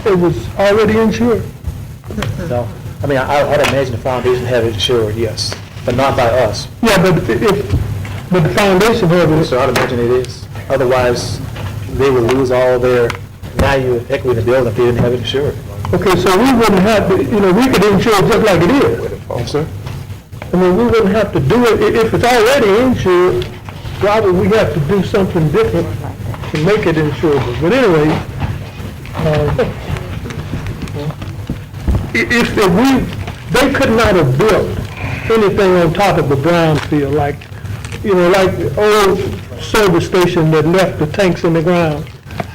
it was already insured? No. I mean, I'd imagine the foundation had it insured, yes, but not by us. Yeah, but but the foundation had it. So I'd imagine it is. Otherwise, they would lose all their value and equity in the building if they didn't have it insured. Okay, so we wouldn't have to, you know, we could insure it just like it is. Yes, sir. I mean, we wouldn't have to do it, if it's already insured, why would we have to do something different to make it insurable? But anyway, they could not have built anything on top of the brownfield, like, you know, like the old service station that left the tanks in the ground.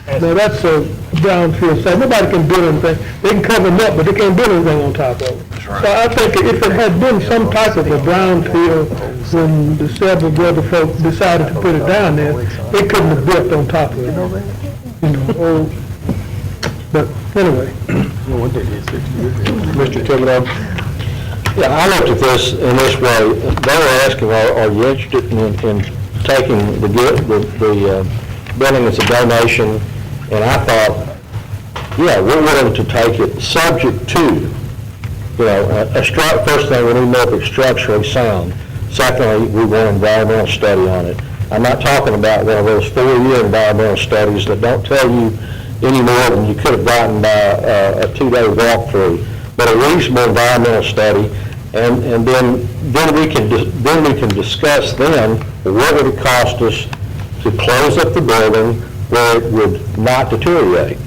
Now, that's a brownfield site. Nobody can build anything. They can cover them up, but they can't build anything on top of it. So I think if it had been some type of a brownfield when the several brother folk decided to put it down there, they couldn't have built on top of it. You know, but anyway. Mr. Thibodeau? Yeah, I looked at this in this way. They were asking, are you interested in taking the building as a donation? And I thought, yeah, we're willing to take it, subject to, you know, first thing, we need to know if it's structurally sound. Secondly, we want an environmental study on it. I'm not talking about one of those 4-year environmental studies that don't tell you any more than you could have gotten by a 2-day walkthrough, but a reasonable environmental study, and then we can discuss then what would it cost us to close up the building where it would not deteriorate.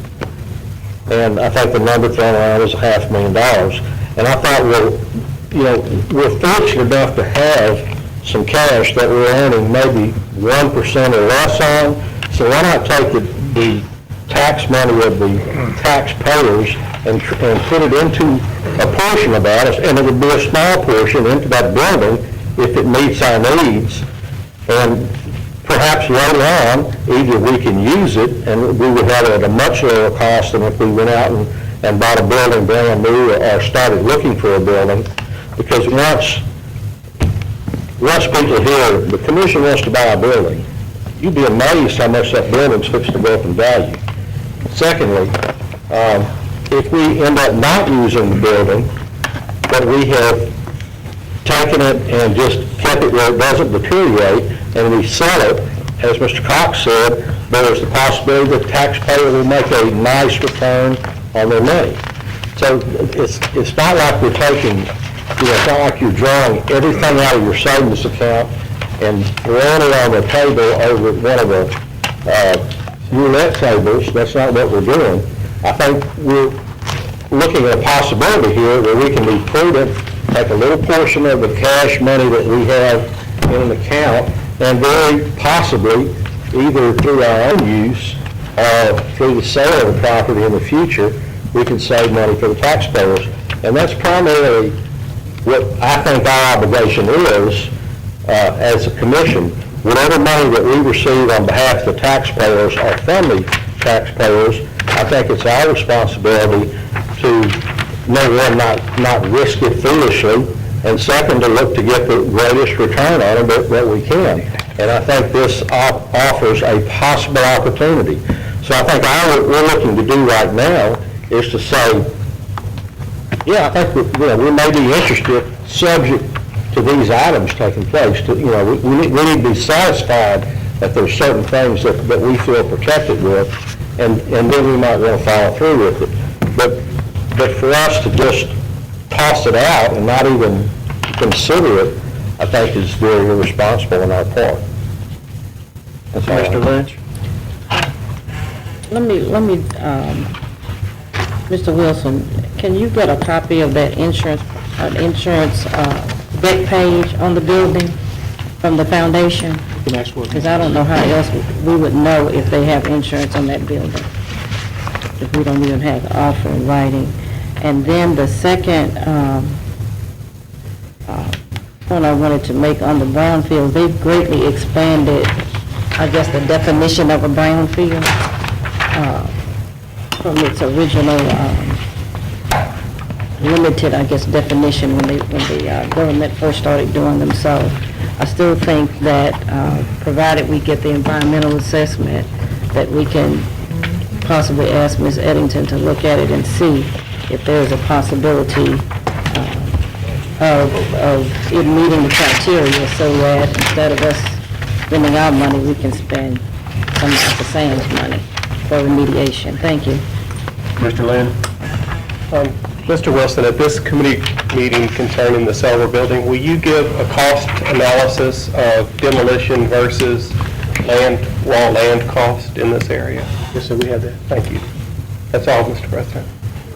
And I think the number thrown around is $500,000. And I thought, well, you know, we're fortunate enough to have some cash that we're earning maybe 1% or less on, so why not take the tax money of the taxpayers and put it into a portion of that, and it would be a small portion into that building if it meets our needs. And perhaps later on, either we can use it and we would have it at a much lower cost than if we went out and bought a building brand new or started looking for a building. Because once once people hear the commission wants to buy a building, you'd be amazed how much that building's fixed to go up in value. Secondly, if we end up not using the building, but we have taken it and just kept it where it doesn't deteriorate, and we sell it, as Mr. Cox said, there's the possibility that the taxpayer will make a nice return on their money. So it's not like we're taking, it's not like you're drawing everything out of your savings account and throwing it on the table over one of the roulette tables. That's not what we're doing. I think we're looking at a possibility here where we can be prudent, take a little portion of the cash money that we have in an account, and very possibly, either through our own use or through the sale of the property in the future, we can save money for the taxpayers. And that's primarily what I think our obligation is as a commission. Whatever money that we receive on behalf of the taxpayers or from the taxpayers, I think it's our responsibility to, number one, not risk it foolishly, and second, to look to get the greatest return on it that we can. And I think this offers a possible opportunity. So I think all we're looking to do right now is to say, yeah, I think we may be interested, subject to these items taking place. We need to be satisfied that there's certain things that we feel protected with, and then we might want to follow through with it. But for us to just toss it out and not even consider it, I think is very irresponsible on our part. That's all. Mr. Lynch? Let me, Mr. Wilson, can you get a copy of that insurance deck page on the building from the foundation? Because I don't know how else we would know if they have insurance on that building, if we don't even have the offer in writing. And then the second point I wanted to make on the brownfield, they've greatly expanded, I guess, the definition of a brownfield from its original limited, I guess, definition when the government first started doing them. So I still think that provided we get the environmental assessment, that we can possibly ask Ms. Eddington to look at it and see if there's a possibility of it meeting the criteria, so that instead of us spending our money, we can spend some of the Sam's money for remediation. Thank you. Mr. Lynn? Mr. Wilson, at this committee meeting concerning the Silver Building, will you give a cost analysis of demolition versus land cost in this area? Yes, sir, we have that. Thank you. That's all, Mr. President.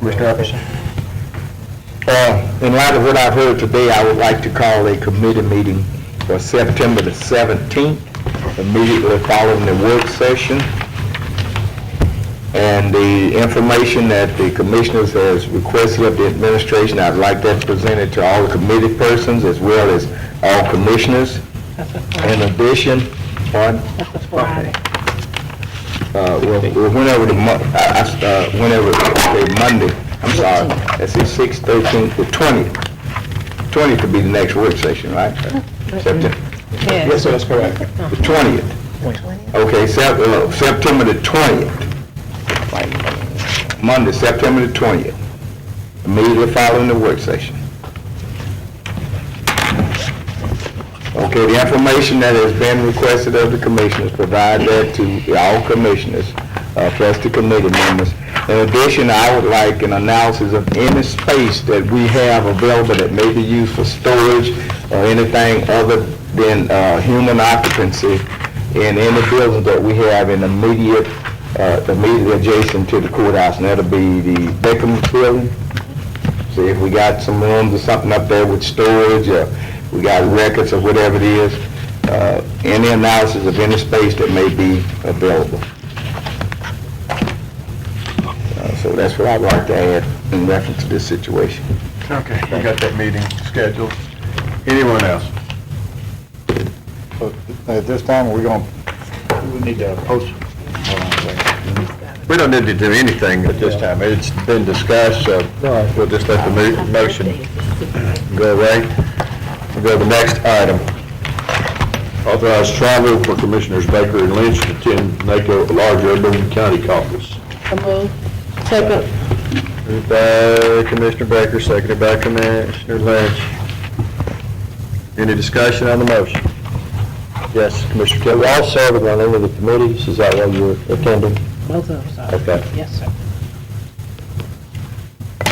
Mr. Epperson? In light of what I've heard today, I would like to call a committee meeting for September the 17th, immediately following the work session. And the information that the commissioners has requested of the administration, I'd like that presented to all the committee persons as well as all commissioners. In addition, pardon? Whenever Monday, I'm sorry, that's the 6th, 13th, the 20th. 20th could be the next work session, right? September. Yes, sir, that's correct. The 20th. Okay, September the 20th. Monday, September the 20th, immediately following the work session. Okay, the information that has been requested of the commissioners, provide that to all commissioners, plus the committee members. In addition, I would like an analysis of any space that we have available that may be used for storage or anything other than human occupancy in any buildings that we have in immediately adjacent to the courthouse, and that'll be the Beckham building. See if we got some rooms or something up there with storage, or we got records or whatever it is, any analysis of any space that may be available. So that's what I'd like to add in reference to this situation. Okay, we got that meeting scheduled. Anyone else? At this time, we need to post. We don't need to do anything at this time. It's been discussed, so we'll just let the motion go away. We'll go to the next item. Authorize travel for Commissioners Baker and Lynch to attend NACO large urban county caucus. Second. Moved by Commissioner Baker, seconded by Commissioner Lynch. Any discussion on the motion? Yes, Commissioner Kelly. Are you all serving on any of the committees? Is that why you're attending? Both of us. Okay. Yes, sir.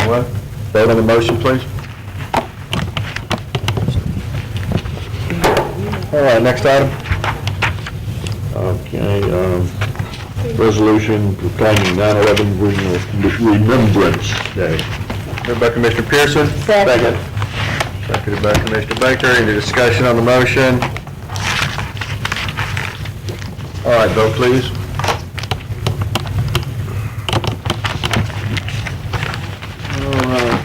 What? Vote on the motion, please. All right, next item. Okay, resolution proclaiming 9/11 Remembrance Day. Moved by Commissioner Pearson. Second. Seconded by Commissioner Baker. Any discussion on the motion? All right, vote please. All right.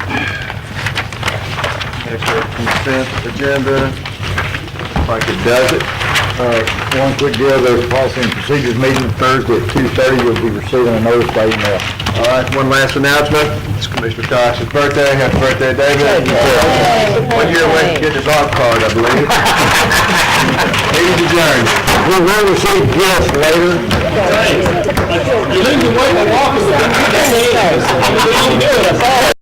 Next, our consent agenda. Like it does it. One quick deal, there's a policy and procedures meeting Thursday at 2:30. You'll be receiving a notice by email. All right, one last announcement. It's Commissioner Cox's birthday. Happy birthday, David. 1 year away to get his golf card, I believe. Meeting adjourned. We will receive gifts later. You lose your weight by walking.